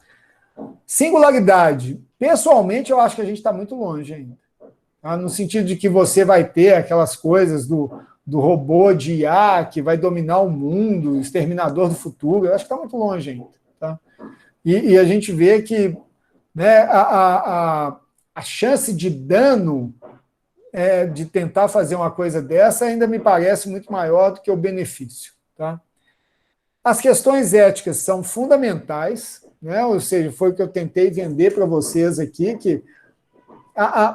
Singularidade. Pessoalmente, eu acho que a gente está muito longe ainda. Tá? No sentido de que você vai ter aquelas coisas do robô de IA que vai dominar o mundo, o exterminador do futuro. Eu acho que está muito longe ainda. Tá? E a gente vê que, né, a chance de dano de tentar fazer uma coisa dessa ainda me parece muito maior do que o benefício. Tá? As questões éticas são fundamentais, né? Ou seja, foi o que eu tentei vender para vocês aqui, que,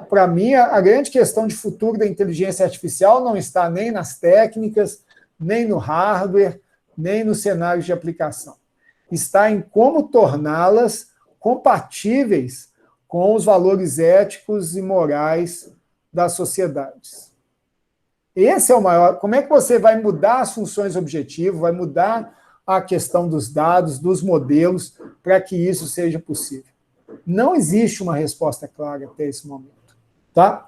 para mim, a grande questão de futuro da inteligência artificial não está nem nas técnicas, nem no hardware, nem nos cenários de aplicação. Está em como torná-las compatíveis com os valores éticos e morais das sociedades. Esse é o maior. Como é que você vai mudar as funções objetivo, vai mudar a questão dos dados, dos modelos, para que isso seja possível? Não existe uma resposta clara até esse momento. Tá?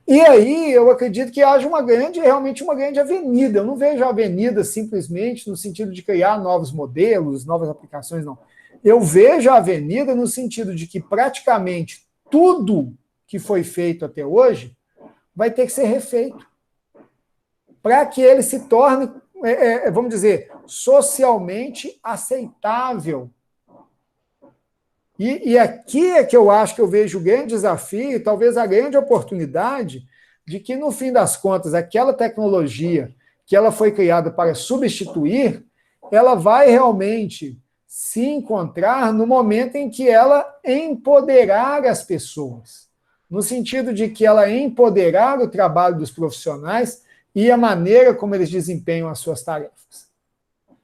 E aí eu acredito que haja realmente uma grande avenida. Eu não vejo a avenida simplesmente no sentido de criar novos modelos, novas aplicações, não. Eu vejo a avenida no sentido de que praticamente tudo que foi feito até hoje vai ter que ser refeito para que ele se torne, vamos dizer, socialmente aceitável. E aqui é que eu acho que eu vejo o grande desafio, talvez a grande oportunidade, de que, no fim das contas, aquela tecnologia que ela foi criada para substituir, ela vai realmente se encontrar no momento em que ela empoderar as pessoas, no sentido de que ela empoderar o trabalho dos profissionais e a maneira como eles desempenham as suas tarefas.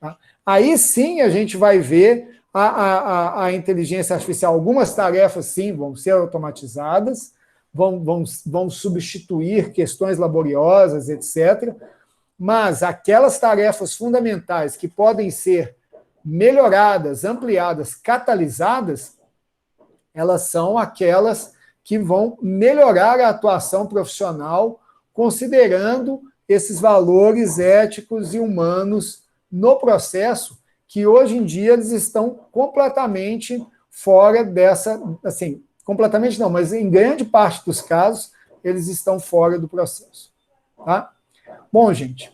Tá? Aí sim a gente vai ver a inteligência artificial. Algumas tarefas, sim, vão ser automatizadas, vão substituir questões laboriosas, etc. Mas aquelas tarefas fundamentais que podem ser melhoradas, ampliadas, catalisadas, elas são aquelas que vão melhorar a atuação profissional, considerando esses valores éticos e humanos no processo, que hoje em dia eles estão completamente fora dessa, assim, completamente não, mas em grande parte dos casos, eles estão fora do processo. Tá? Bom, gente,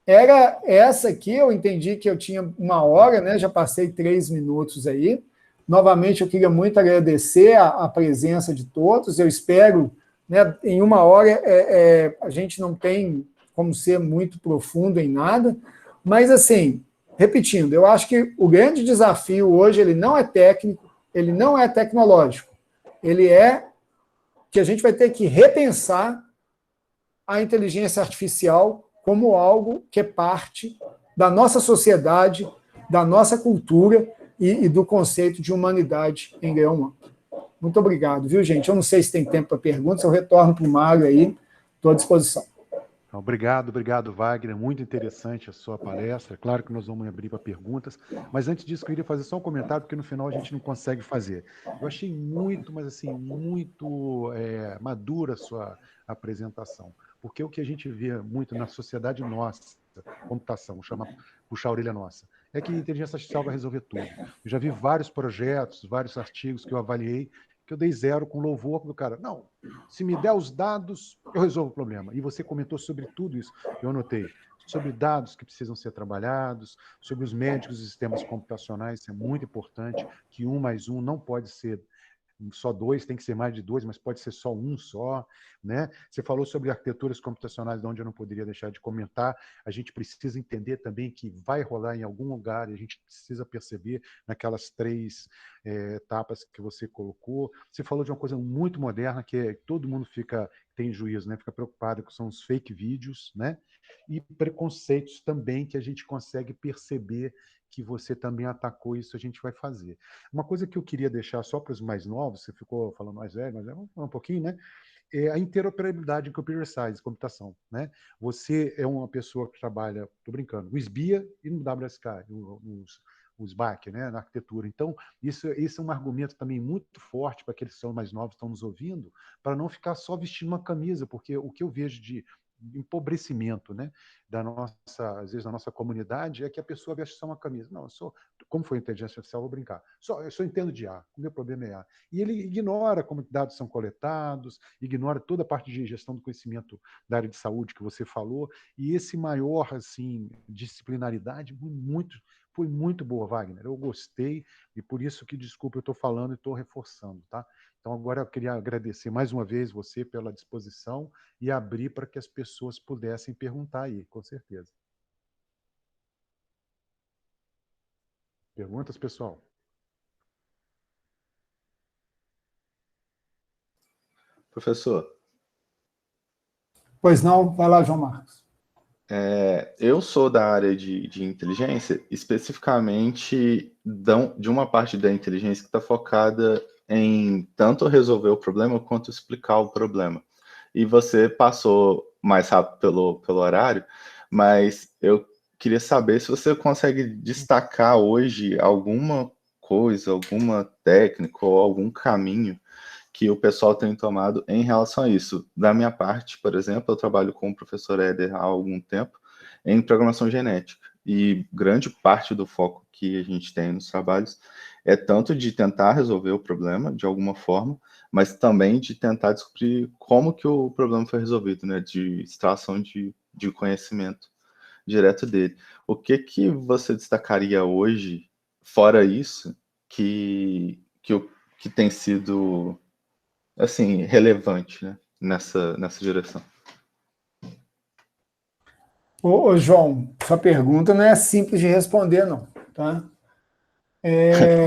era essa aqui, eu entendi que eu tinha 1 hora, né? Já passei 3 minutos aí. Novamente, eu queria muito agradecer a presença de todos. Eu espero, né, em 1 hora, a gente não tem como ser muito profundo em nada, mas, assim, repetindo, eu acho que o grande desafio hoje, ele não é técnico, ele não é tecnológico, ele é que a gente vai ter que repensar a inteligência artificial como algo que é parte da nossa sociedade, da nossa cultura e do conceito de humanidade em grau humano. Muito obrigado, viu, gente? Eu não sei se tem tempo para perguntas, eu retorno para o Mário aí, estou à disposição. Obrigado, Wagner. Muito interessante a sua palestra. Claro que nós vamos abrir para perguntas, mas antes disso, eu queria fazer só um comentário, porque no final a gente não consegue fazer. Eu achei muito, mas assim, muito madura a sua apresentação, porque o que a gente vê muito na sociedade nossa, computação, puxar a orelha nossa, é que a inteligência artificial vai resolver tudo. Eu já vi vários projetos, vários artigos que eu avaliei, que eu dei 0 com louvor do cara. Não, se me der os dados, eu resolvo o problema. E você comentou sobre tudo isso, eu anotei. Sobre dados que precisam ser trabalhados, sobre os médicos e sistemas computacionais, isso é muito importante, que 1 mais 1 não pode ser só 2, tem que ser mais de 2, mas pode ser só 1 só, né? Você falou sobre arquiteturas computacionais, de onde eu não poderia deixar de comentar. A gente precisa entender também que vai rolar em algum lugar e a gente precisa perceber naquelas 3 etapas que você colocou. Você falou de uma coisa muito moderna, que é todo mundo tem juízo, né? Fica preocupado com são os fake vídeos, né? E preconceitos também que a gente consegue perceber que você também atacou, isso a gente vai fazer. Uma coisa que eu queria deixar só para os mais novos, você ficou falando mais velho, mas vamos falar um pouquinho, né? É a interoperabilidade em computer science, computação, né? Você é uma pessoa que trabalha, estou brincando, o SBIA e no WSK, os SBAC, né, na arquitetura. Então, esse é um argumento também muito forte para aqueles que são mais novos, estão nos ouvindo, para não ficar só vestindo uma camisa, porque o que eu vejo de empobrecimento, né, às vezes, da nossa comunidade, é que a pessoa veste só uma camisa. Não, como foi inteligência artificial, vou brincar. Eu só entendo de A, o meu problema é A. E ele ignora como dados são coletados, ignora toda a parte de gestão do conhecimento da área de saúde que você falou, e esse maior, assim, disciplinaridade foi muito boa, Wagner. Eu gostei, e por isso que, desculpa, eu estou falando e estou reforçando, tá? Então, agora eu queria agradecer mais uma vez você pela disposição e abrir para que as pessoas pudessem perguntar aí, com certeza. Perguntas, pessoal? Professor, Pois não? Vai lá, João Marcos. eu sou da área de inteligência, especificamente de uma parte da inteligência que está focada em tanto resolver o problema quanto explicar o problema. E você passou mais rápido pelo horário, mas eu queria saber se você consegue destacar hoje alguma coisa, alguma técnica ou algum caminho que o pessoal tem tomado em relação a isso. Da minha parte, por exemplo, eu trabalho com o professor Éder há algum tempo em programação genética, e grande parte do foco que a gente tem nos trabalhos é tanto de tentar resolver o problema de alguma forma, mas também de tentar descobrir como que o problema foi resolvido, né, de extração de conhecimento direto dele. O que você destacaria hoje, fora isso, que tem sido assim, relevante, né, nessa direção? Ô, João, sua pergunta não é simples de responder, não, tá?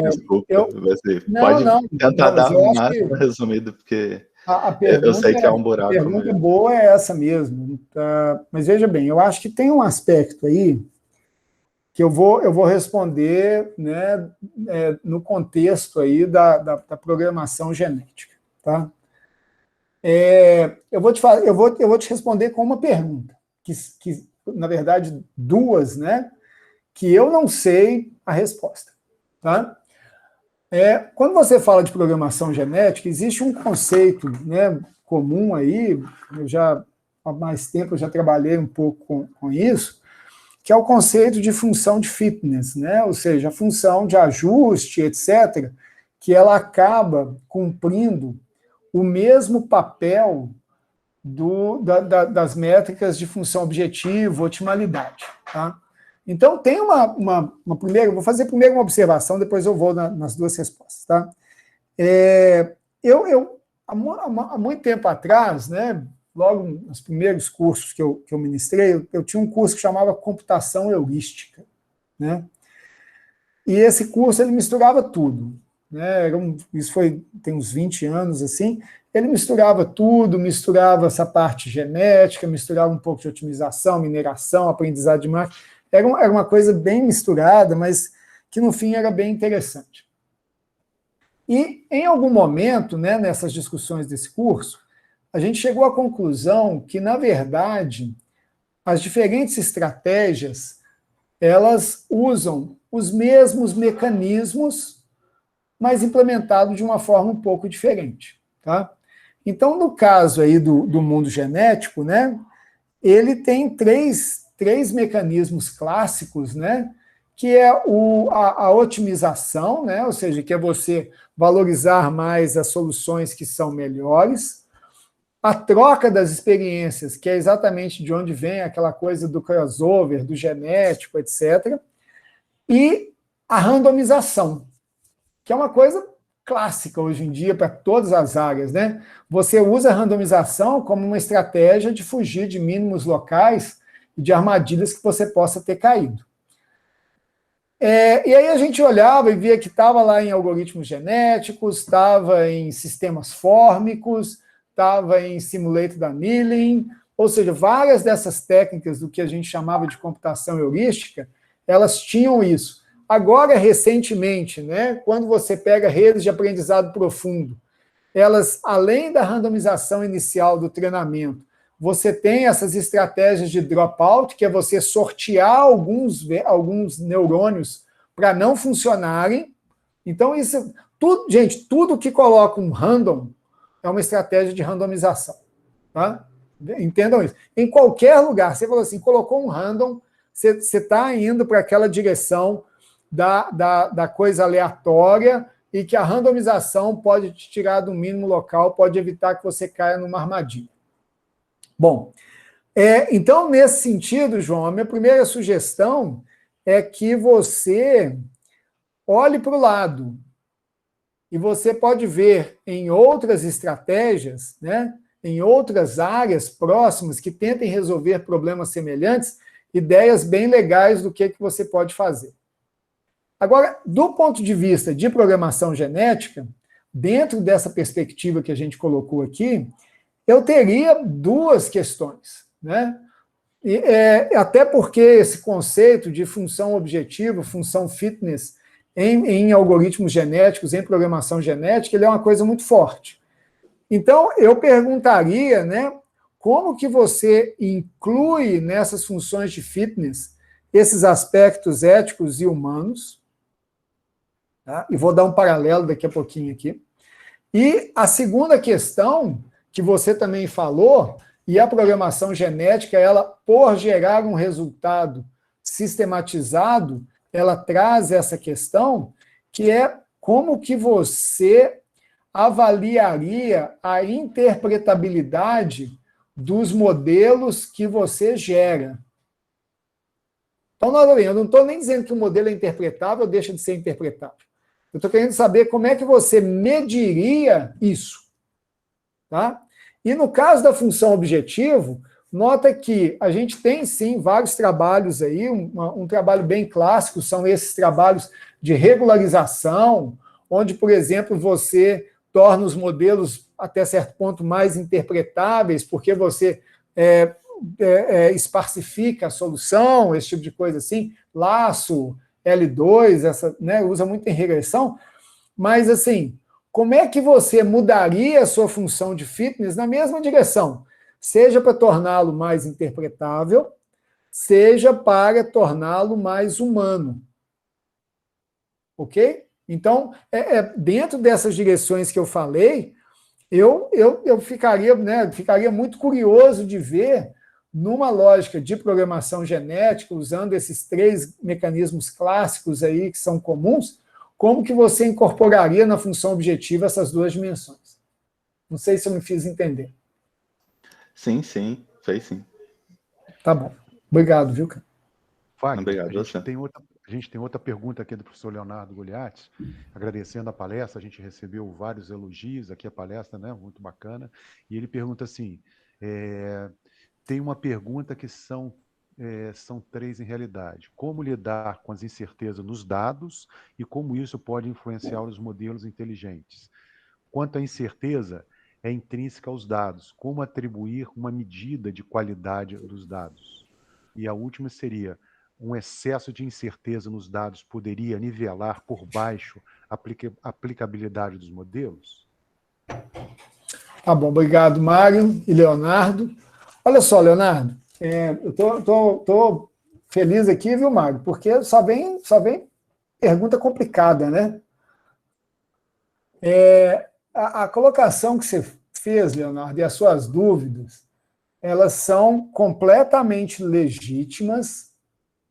Desculpa, Eu, pode não, tentar mas dar o eu acho que máximo resumido, porque a eu pergunta, sei que é um a buraco pergunta maior. boa é essa mesmo, tá? Mas veja bem, eu acho que tem um aspecto aí que eu vou responder, né, no contexto aí da programação genética, tá? Eu vou te responder com uma pergunta, que na verdade, duas, né, que eu não sei a resposta, tá? Quando você fala de programação genética, existe um conceito, né, comum aí, há mais tempo eu já trabalhei um pouco com isso, que é o conceito de função de fitness, né? Ou seja, a função de ajuste, etc., que ela acaba cumprindo o mesmo papel das métricas de função objetivo, otimalidade. Tá? Então, tem uma primeira, vou fazer primeiro uma observação, depois eu vou nas duas respostas. Tá? Há muito tempo atrás, né, logo nos primeiros cursos que eu ministrei, eu tinha um curso que chamava Computação Heurística. Né? E esse curso ele misturava tudo. Né? Isso tem uns 20 anos, assim. Ele misturava tudo, misturava essa parte genética, misturava um pouco de otimização, mineração, aprendizado de máquina. Era uma coisa bem misturada, mas que no fim era bem interessante. E em algum momento, né, nessas discussões desse curso, a gente chegou à conclusão que, na verdade, as diferentes estratégias, elas usam os mesmos mecanismos, mas implementados de uma forma um pouco diferente. Tá? Então, no caso aí do mundo genético, né, ele tem três mecanismos clássicos, né, que é a otimização, né, ou seja, que é você valorizar mais as soluções que são melhores, a troca das experiências, que é exatamente de onde vem aquela coisa do crossover, do genético, etc., e a randomização, que é uma coisa clássica hoje em dia para todas as áreas, né? Você usa a randomização como uma estratégia de fugir de mínimos locais e de armadilhas que você possa ter caído. E aí a gente olhava e via que estava lá em algoritmos genéticos, estava em sistemas fórmicos, estava em simulated annealing, ou seja, várias dessas técnicas do que a gente chamava de computação heurística, elas tinham isso. Agora, recentemente, né, quando você pega redes de aprendizado profundo, elas, além da randomização inicial do treinamento, você tem essas estratégias de dropout, que é você sortear alguns neurônios para não funcionarem. Então, isso, tudo, gente, tudo que coloca um random é uma estratégia de randomização. Tá? Entendam isso. Em qualquer lugar, você falou assim, colocou um random, você está indo para aquela direção da coisa aleatória e que a randomização pode te tirar do mínimo local, pode evitar que você caia numa armadilha. Bom, então, nesse sentido, João, a minha primeira sugestão é que você olhe para o lado e você pode ver em outras estratégias, né, em outras áreas próximas que tentem resolver problemas semelhantes, ideias bem legais do que você pode fazer. Agora, do ponto de vista de programação genética, dentro dessa perspectiva que a gente colocou aqui, eu teria duas questões, né? Até porque esse conceito de função objetiva, função fitness em algoritmos genéticos, em programação genética, ele é uma coisa muito forte. Então, eu perguntaria, né, como que você inclui nessas funções de fitness esses aspectos éticos e humanos, tá? E vou dar um paralelo daqui a pouquinho aqui. E a segunda questão, que você também falou, e a programação genética, ela, por gerar um resultado sistematizado, ela traz essa questão, que é como que você avaliaria a interpretabilidade dos modelos que você gera. Então, eu não estou nem dizendo que o modelo é interpretável ou deixa de ser interpretável. Eu estou querendo saber como é que você mediria isso. Tá? E no caso da função objetivo, nota que a gente tem, sim, vários trabalhos aí, um trabalho bem clássico, são esses trabalhos de regularização, onde, por exemplo, você torna os modelos, até certo ponto, mais interpretáveis, porque você esparcifica a solução, esse tipo de coisa assim, laço, L2, né, usa muito em regressão, mas, assim, como é que você mudaria a sua função de fitness na mesma direção? Seja para torná-lo mais interpretável, seja para torná-lo mais humano. Ok? Então, dentro dessas direções que eu falei, eu ficaria, né, ficaria muito curioso de ver, numa lógica de programação genética, usando esses 3 mecanismos clássicos aí que são comuns, como que você incorporaria na função objetiva essas 2 dimensões? Não sei se eu me fiz entender. Sim, fez sim. Tá bom. Obrigado, viu, cara? Wagner, Obrigado, a gente tem outra pergunta aqui do professor Leonardo Goliatti, agradecendo a palestra, a gente recebeu vários elogios aqui a palestra, né, muito bacana, e ele pergunta assim, tem uma pergunta que são 3 em realidade. Como lidar com as incertezas nos dados e como isso pode influenciar os modelos inteligentes? Quanto à incerteza, é intrínseca aos dados. Como atribuir uma medida de qualidade dos dados? E a última seria, um excesso de incerteza nos dados poderia nivelar por baixo a aplicabilidade dos modelos? Tá bom, obrigado, Mário e Leonardo. Olha só, Leonardo, eu tô feliz aqui, viu, Mário? Porque só vem pergunta complicada, né? A colocação que você fez, Leonardo, e as suas dúvidas, elas são completamente legítimas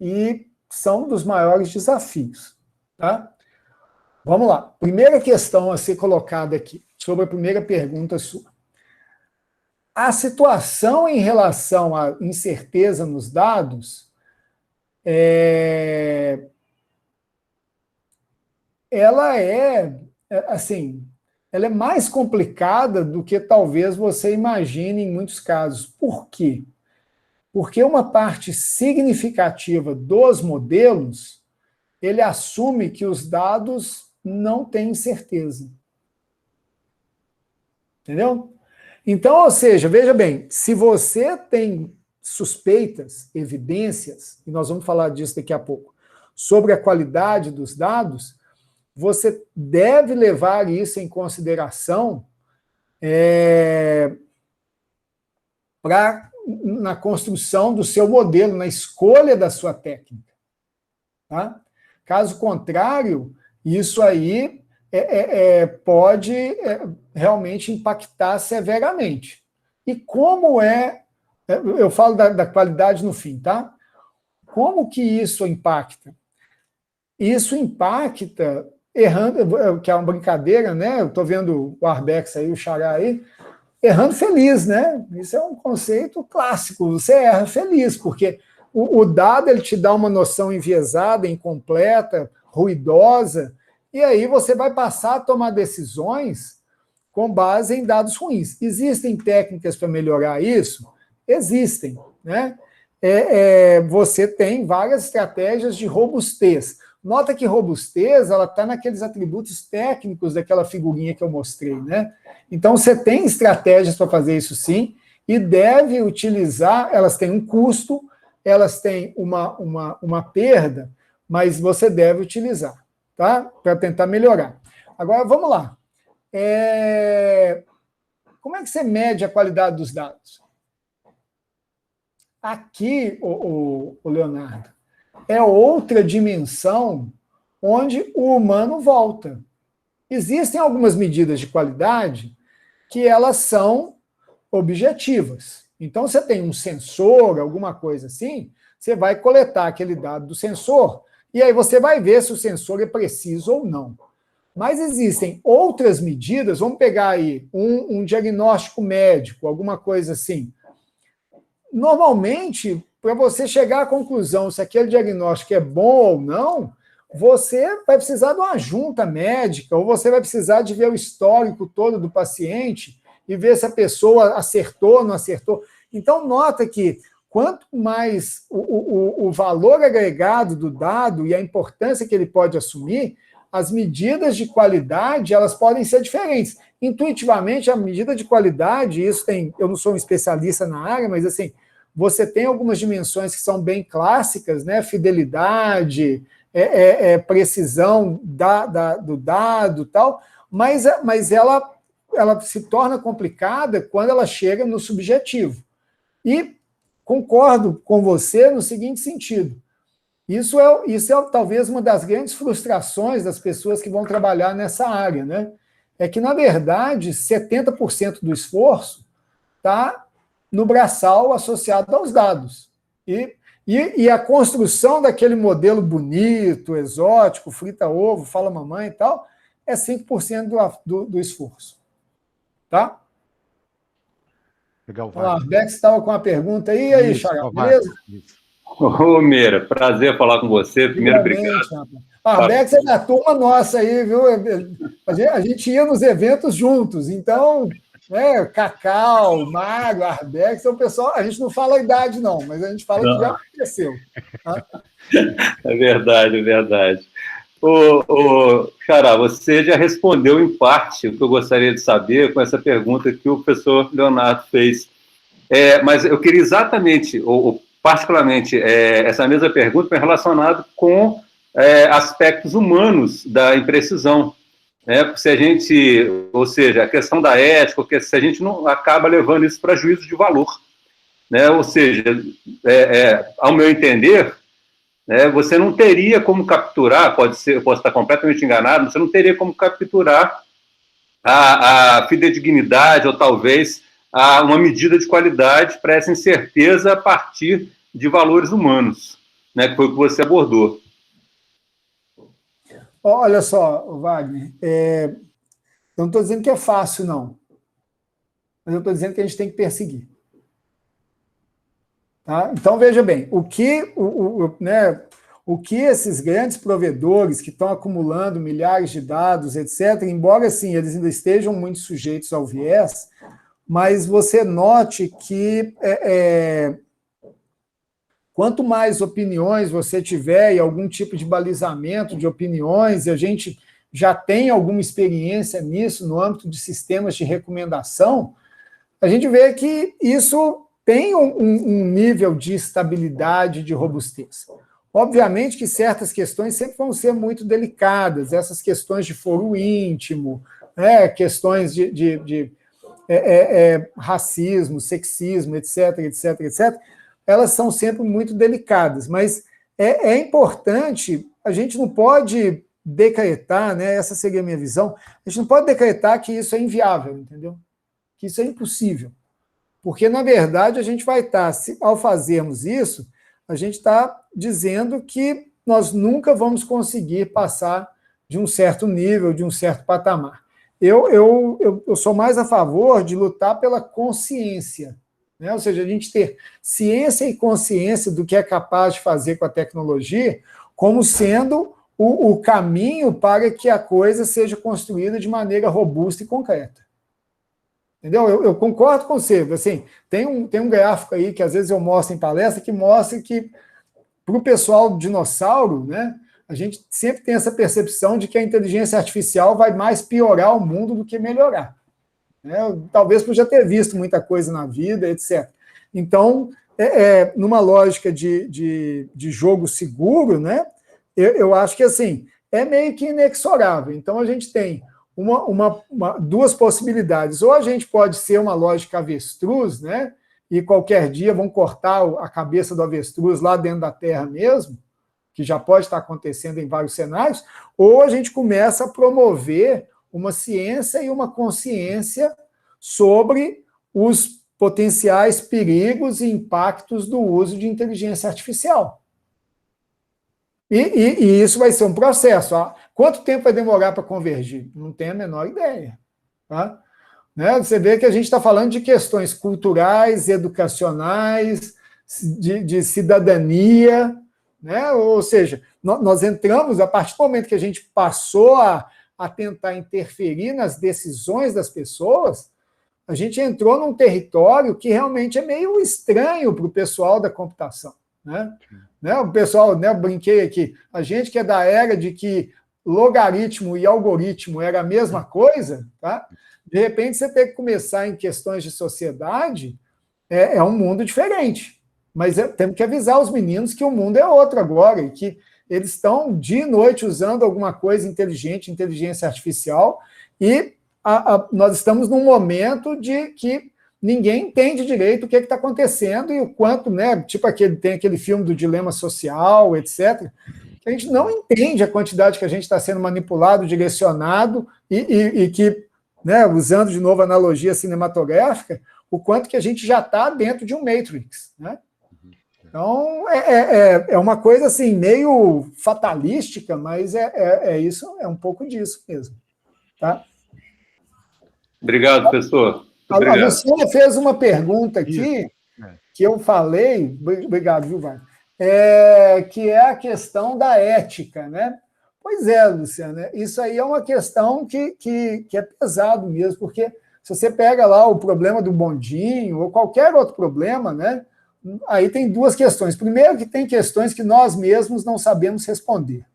e são dos maiores desafios, tá? Vamos lá. Primeira questão a ser colocada aqui, sobre a primeira pergunta sua. A situação em relação à incerteza nos dados, ela assim, ela é mais complicada do que talvez você imagine em muitos casos. Por quê? Porque uma parte significativa dos modelos, ele assume que os dados não têm certeza. Entendeu? Então, ou seja, veja bem, se você tem suspeitas, evidências, e nós vamos falar disso daqui a pouco, sobre a qualidade dos dados, você deve levar isso em consideração na construção do seu modelo, na escolha da sua técnica. Tá? Caso contrário, isso aí pode realmente impactar severamente. E como eu falo da qualidade no fim, tá? Como que isso impacta? Isso impacta errando, que é uma brincadeira, né? Eu estou vendo o Arbex aí, o Xará aí, errando feliz, né? Isso é um conceito clássico, você erra feliz, porque o dado ele te dá uma noção enviesada, incompleta, ruidosa, e aí você vai passar a tomar decisões com base em dados ruins. Existem técnicas para melhorar isso? Existem, né? Você tem várias estratégias de robustez. Nota que robustez, ela está naqueles atributos técnicos daquela figurinha que eu mostrei, né? Então, você tem estratégias para fazer isso sim, e deve utilizar, elas têm um custo, elas têm uma perda, mas você deve utilizar, tá? Para tentar melhorar. Agora, vamos lá. Como é que você mede a qualidade dos dados? Aqui, o Leonardo, é outra dimensão onde o humano volta. Existem algumas medidas de qualidade que elas são objetivas. Então, você tem um sensor, alguma coisa assim, você vai coletar aquele dado do sensor e aí você vai ver se o sensor é preciso ou não. Mas existem outras medidas, vamos pegar aí um diagnóstico médico, alguma coisa assim. Normalmente, para você chegar à conclusão se aquele diagnóstico é bom ou não, você vai precisar de uma junta médica, ou você vai precisar de ver o histórico todo do paciente e ver se a pessoa acertou ou não acertou. Então, nota que quanto mais o valor agregado do dado e a importância que ele pode assumir, as medidas de qualidade elas podem ser diferentes. Intuitivamente, a medida de qualidade, isso tem, eu não sou um especialista na área, mas assim, você tem algumas dimensões que são bem clássicas, né? Fidelidade, precisão do dado e tal, mas ela se torna complicada quando ela chega no subjetivo. E concordo com você no seguinte sentido, isso é talvez uma das grandes frustrações das pessoas que vão trabalhar nessa área, né? É que, na verdade, 70% do esforço está no braçal associado aos dados. E a construção daquele modelo bonito, exótico, frita ovo, fala mamãe e tal, é 5% do esforço. Tá? Legal, Olha lá, Bex estava com uma pergunta aí. E aí, Chaga, beleza? Ô, Meira, prazer falar com você. Primeiro, obrigado. A Arbex é da turma nossa aí, viu? A gente ia nos eventos juntos, então, né, Cacau, Mago, Arbex, o pessoal, a gente não fala a idade, não, mas a gente fala que já aconteceu. Tá? É verdade, é verdade. Ô, Xará, você já respondeu em parte o que eu gostaria de saber com essa pergunta que o professor Leonardo fez. Mas eu queria exatamente, ou particularmente, essa mesma pergunta relacionada com aspectos humanos da imprecisão. Se a gente, ou seja, a questão da ética, porque se a gente não acaba levando isso para juízo de valor. Ou seja, ao meu entender, você não teria como capturar, eu posso estar completamente enganado, você não teria como capturar a fidedignidade ou talvez uma medida de qualidade para essa incerteza a partir de valores humanos, que foi o que você abordou. Olha só, Wagner, eu não estou dizendo que é fácil, não. Mas eu estou dizendo que a gente tem que perseguir. Tá? Então, veja bem, o que esses grandes provedores que estão acumulando milhares de dados, etc., embora, sim, eles ainda estejam muito sujeitos ao viés, mas você note que quanto mais opiniões você tiver e algum tipo de balizamento de opiniões, e a gente já tem alguma experiência nisso no âmbito de sistemas de recomendação, a gente vê que isso tem um nível de estabilidade, de robustez. Obviamente que certas questões sempre vão ser muito delicadas, essas questões de foro íntimo, questões de racismo, sexismo, etc., etc., etc., elas são sempre muito delicadas, mas é importante, a gente não pode decretar, essa seria a minha visão, a gente não pode decretar que isso é inviável, entendeu? Que isso é impossível. Porque, na verdade, a gente vai estar, ao fazermos isso, a gente está dizendo que nós nunca vamos conseguir passar de um certo nível, de um certo patamar. Eu sou mais a favor de lutar pela consciência, ou seja, a gente ter ciência e consciência do que é capaz de fazer com a tecnologia, como sendo o caminho para que a coisa seja construída de maneira robusta e concreta. Entendeu? Eu concordo com você. Assim, tem um gráfico aí que às vezes eu mostro em palestra que mostra que para o pessoal dinossauro, a gente sempre tem essa percepção de que a inteligência artificial vai mais piorar o mundo do que melhorar. Né? Talvez por já ter visto muita coisa na vida, etc. Então, numa lógica de jogo seguro, né, eu acho que assim, é meio que inexorável. Então, a gente tem duas possibilidades. Ou a gente pode ser uma lógica avestruz, né, e qualquer dia vão cortar a cabeça do avestruz lá dentro da Terra mesmo, que já pode estar acontecendo em vários cenários, ou a gente começa a promover uma ciência e uma consciência sobre os potenciais perigos e impactos do uso de inteligência artificial. E isso vai ser um processo. Quanto tempo vai demorar para convergir? Não tenho a menor ideia. Tá? Né? Você vê que a gente está falando de questões culturais, educacionais, de cidadania, né? Ou seja, nós entramos, a partir do momento que a gente passou a tentar interferir nas decisões das pessoas, a gente entrou num território que realmente é meio estranho para o pessoal da computação. Né? O pessoal, né, eu brinquei aqui, a gente que é da era de que logaritmo e algoritmo era a mesma coisa, tá? De repente você tem que começar em questões de sociedade, é um mundo diferente. Mas temos que avisar os meninos que o mundo é outro agora, e que eles estão dia e noite usando alguma coisa inteligente, inteligência artificial, e nós estamos num momento de que ninguém entende direito o que está acontecendo e o quanto, né, tipo tem aquele filme do dilema social, etc., que a gente não entende a quantidade que a gente está sendo manipulado, direcionado, e que, né, usando de novo a analogia cinematográfica, o quanto que a gente já está dentro de um Matrix, né? Então, é uma coisa assim, meio fatalística, mas isso, é um pouco disso mesmo. Tá? Obrigado, professor. A Luciana fez uma pergunta aqui, que eu falei, obrigado, viu, Wagner? Que é a questão da ética, né? Pois é, Luciana, isso aí é uma questão que é pesado mesmo, porque se você pega lá o problema do bondinho, ou qualquer outro problema, né? Aí tem duas questões. Primeiro, que tem questões que nós mesmos não sabemos responder.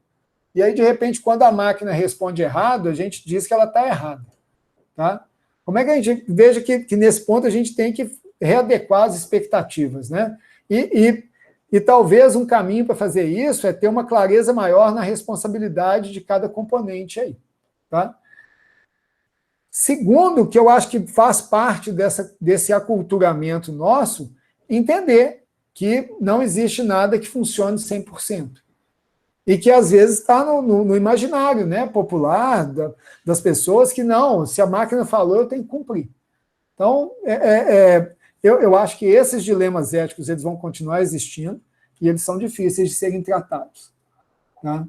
E aí, de repente, quando a máquina responde errado, a gente diz que ela está errada. Tá? Como é que a gente veja que nesse ponto a gente tem que readequar as expectativas, né? E talvez um caminho para fazer isso é ter uma clareza maior na responsabilidade de cada componente aí. Tá? Segundo, que eu acho que faz parte desse aculturamento nosso, entender que não existe nada que funcione 100%. E que, às vezes, está no imaginário, né, popular das pessoas que, não, se a máquina falou, eu tenho que cumprir. Então, eu acho que esses dilemas éticos eles vão continuar existindo e eles são difíceis de serem tratados. Tá?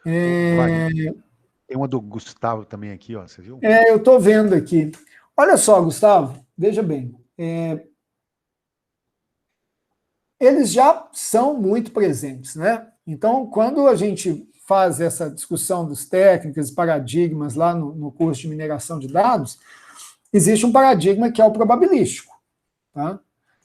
Tem uma do Gustavo também aqui, ó, você viu? Eu estou vendo aqui. Olha só, Gustavo, veja bem. Eles já são muito presentes, né? Então, quando a gente faz essa discussão dos técnicas e paradigmas lá no curso de mineração de dados, existe um paradigma que é o probabilístico. Tá?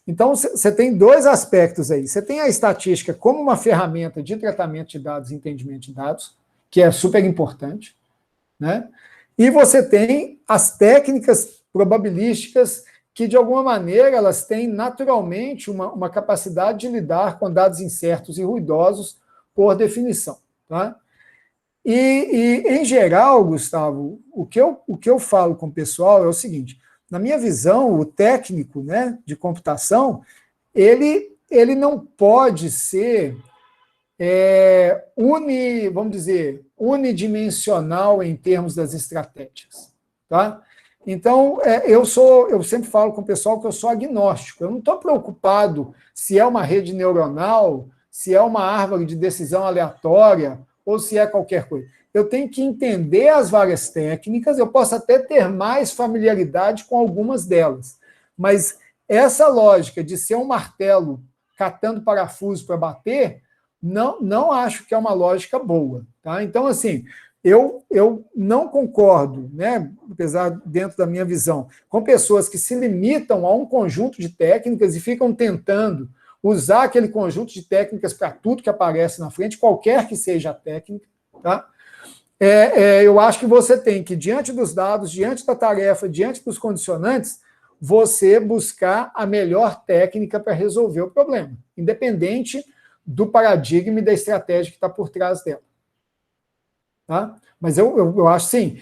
Então, você tem dois aspectos aí. Você tem a estatística como uma ferramenta de tratamento de dados e entendimento de dados, que é super importante, né? E você tem as técnicas probabilísticas que, de alguma maneira, elas têm naturalmente uma capacidade de lidar com dados incertos e ruidosos por definição. Tá? E em geral, Gustavo, o que eu falo com o pessoal é o seguinte, na minha visão, o técnico, né, de computação, ele não pode ser vamos dizer, unidimensional em termos das estratégias. Tá? Então, eu sempre falo com o pessoal que eu sou agnóstico. Eu não estou preocupado se é uma rede neuronal, se é uma árvore de decisão aleatória, ou se é qualquer coisa. Eu tenho que entender as várias técnicas, eu posso até ter mais familiaridade com algumas delas. Mas essa lógica de ser um martelo catando parafuso para bater, não acho que é uma lógica boa. Tá? Então, assim, eu não concordo, né, apesar dentro da minha visão, com pessoas que se limitam a um conjunto de técnicas e ficam tentando usar aquele conjunto de técnicas para tudo que aparece na frente, qualquer que seja a técnica, tá? Eu acho que você tem que, diante dos dados, diante da tarefa, diante dos condicionantes, você buscar a melhor técnica para resolver o problema, independente do paradigma e da estratégia que está por trás dela. Tá? Mas eu acho, sim,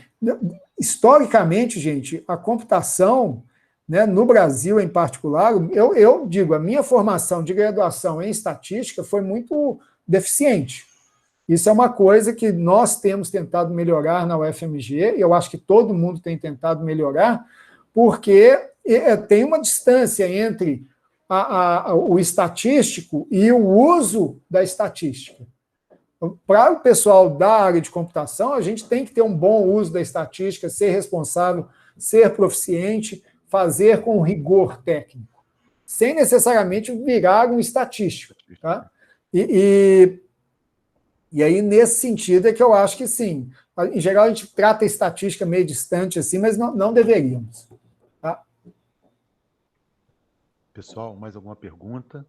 historicamente, gente, a computação, né, no Brasil em particular, eu digo, a minha formação de graduação em estatística foi muito deficiente. Isso é uma coisa que nós temos tentado melhorar na UFMG, e eu acho que todo mundo tem tentado melhorar, porque tem uma distância entre o estatístico e o uso da estatística. Para o pessoal da área de computação, a gente tem que ter um bom uso da estatística, ser responsável, ser proficiente, fazer com rigor técnico, sem necessariamente virar um estatístico. Tá? E aí, nesse sentido, é que eu acho que sim. Em geral, a gente trata a estatística meio distante assim, mas não deveríamos. Tá? Pessoal, mais alguma pergunta?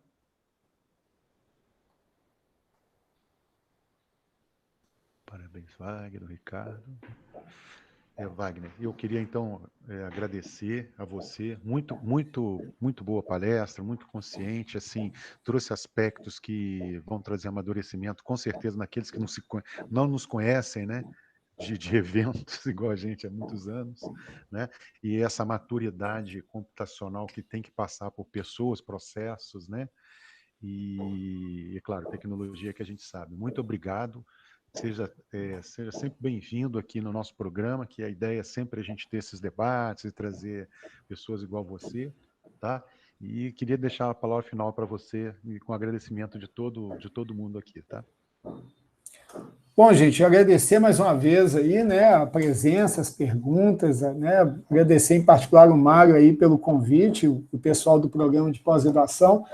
Parabéns, Wagner, Ricardo. Wagner, eu queria, então, agradecer a você. Muito boa palestra, muito consciente, assim, trouxe aspectos que vão trazer amadurecimento, com certeza, naqueles que não nos conhecem, né? De eventos igual a gente há muitos anos, né? E essa maturidade computacional que tem que passar por pessoas, processos, né? E claro, tecnologia que a gente sabe. Muito obrigado. Seja sempre bem-vindo aqui no nosso programa, que a ideia é sempre a gente ter esses debates e trazer pessoas igual você, tá? E queria deixar a palavra final para você, e com agradecimento de todo mundo aqui, tá? Bom, gente, agradecer mais uma vez aí, né, a presença, as perguntas, né, agradecer em particular o Mário aí pelo convite, o pessoal do programa de pós-graduação.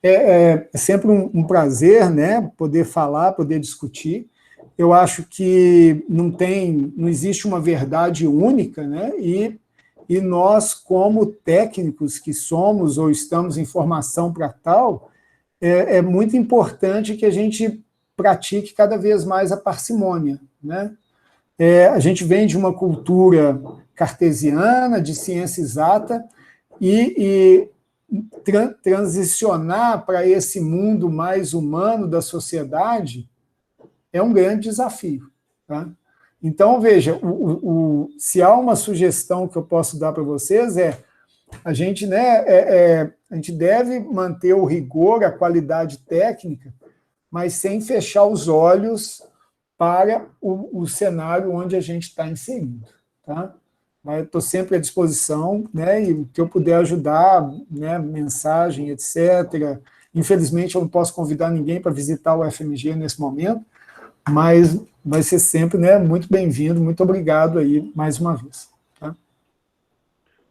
É sempre um prazer, né, poder falar, poder discutir. Eu acho que não existe uma verdade única, né, e nós, como técnicos que somos ou estamos em formação para tal, é muito importante que a gente pratique cada vez mais a parcimônia, né? A gente vem de uma cultura cartesiana, de ciência exata, e transicionar para esse mundo mais humano da sociedade é um grande desafio. Tá? Então, veja, se há uma sugestão que eu posso dar para vocês a gente deve manter o rigor, a qualidade técnica, mas sem fechar os olhos para o cenário onde a gente está inserido. Tá? Estou sempre à disposição, né, e o que eu puder ajudar, né, mensagem, etc. Infelizmente, eu não posso convidar ninguém para visitar o FMG nesse momento, mas vai ser sempre, né, muito bem-vindo, muito obrigado aí mais uma vez. Tá?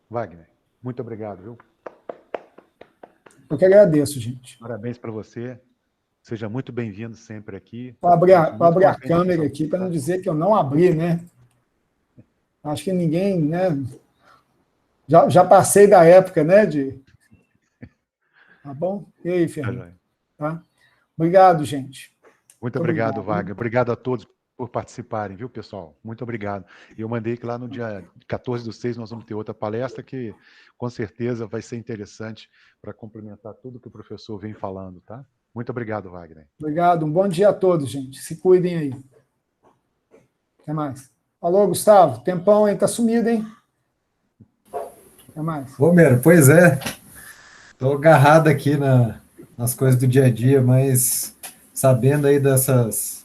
Wagner, muito obrigado, viu? Eu que agradeço, gente. Parabéns para você. Seja muito bem-vindo sempre aqui. Vou abrir a câmera aqui para não dizer que eu não abri, né? Acho que ninguém, né? Já passei da época, né? Tá bom? E aí, Fernando? Tá? Obrigado, gente. Muito obrigado, Wagner. Obrigado a todos por participarem, viu, pessoal? Muito obrigado. Eu mandei que lá no dia 14/6 nós vamos ter outra palestra que, com certeza, vai ser interessante para complementar tudo que o professor vem falando, tá? Muito obrigado, Wagner. Obrigado. Um bom dia a todos, gente. Se cuidem aí. Até mais. Alô, Gustavo. Tempão, hein? Tá sumido, hein? Até mais. Ô, Mero, pois é. Estou agarrado aqui nas coisas do dia a dia, mas sabendo aí dessas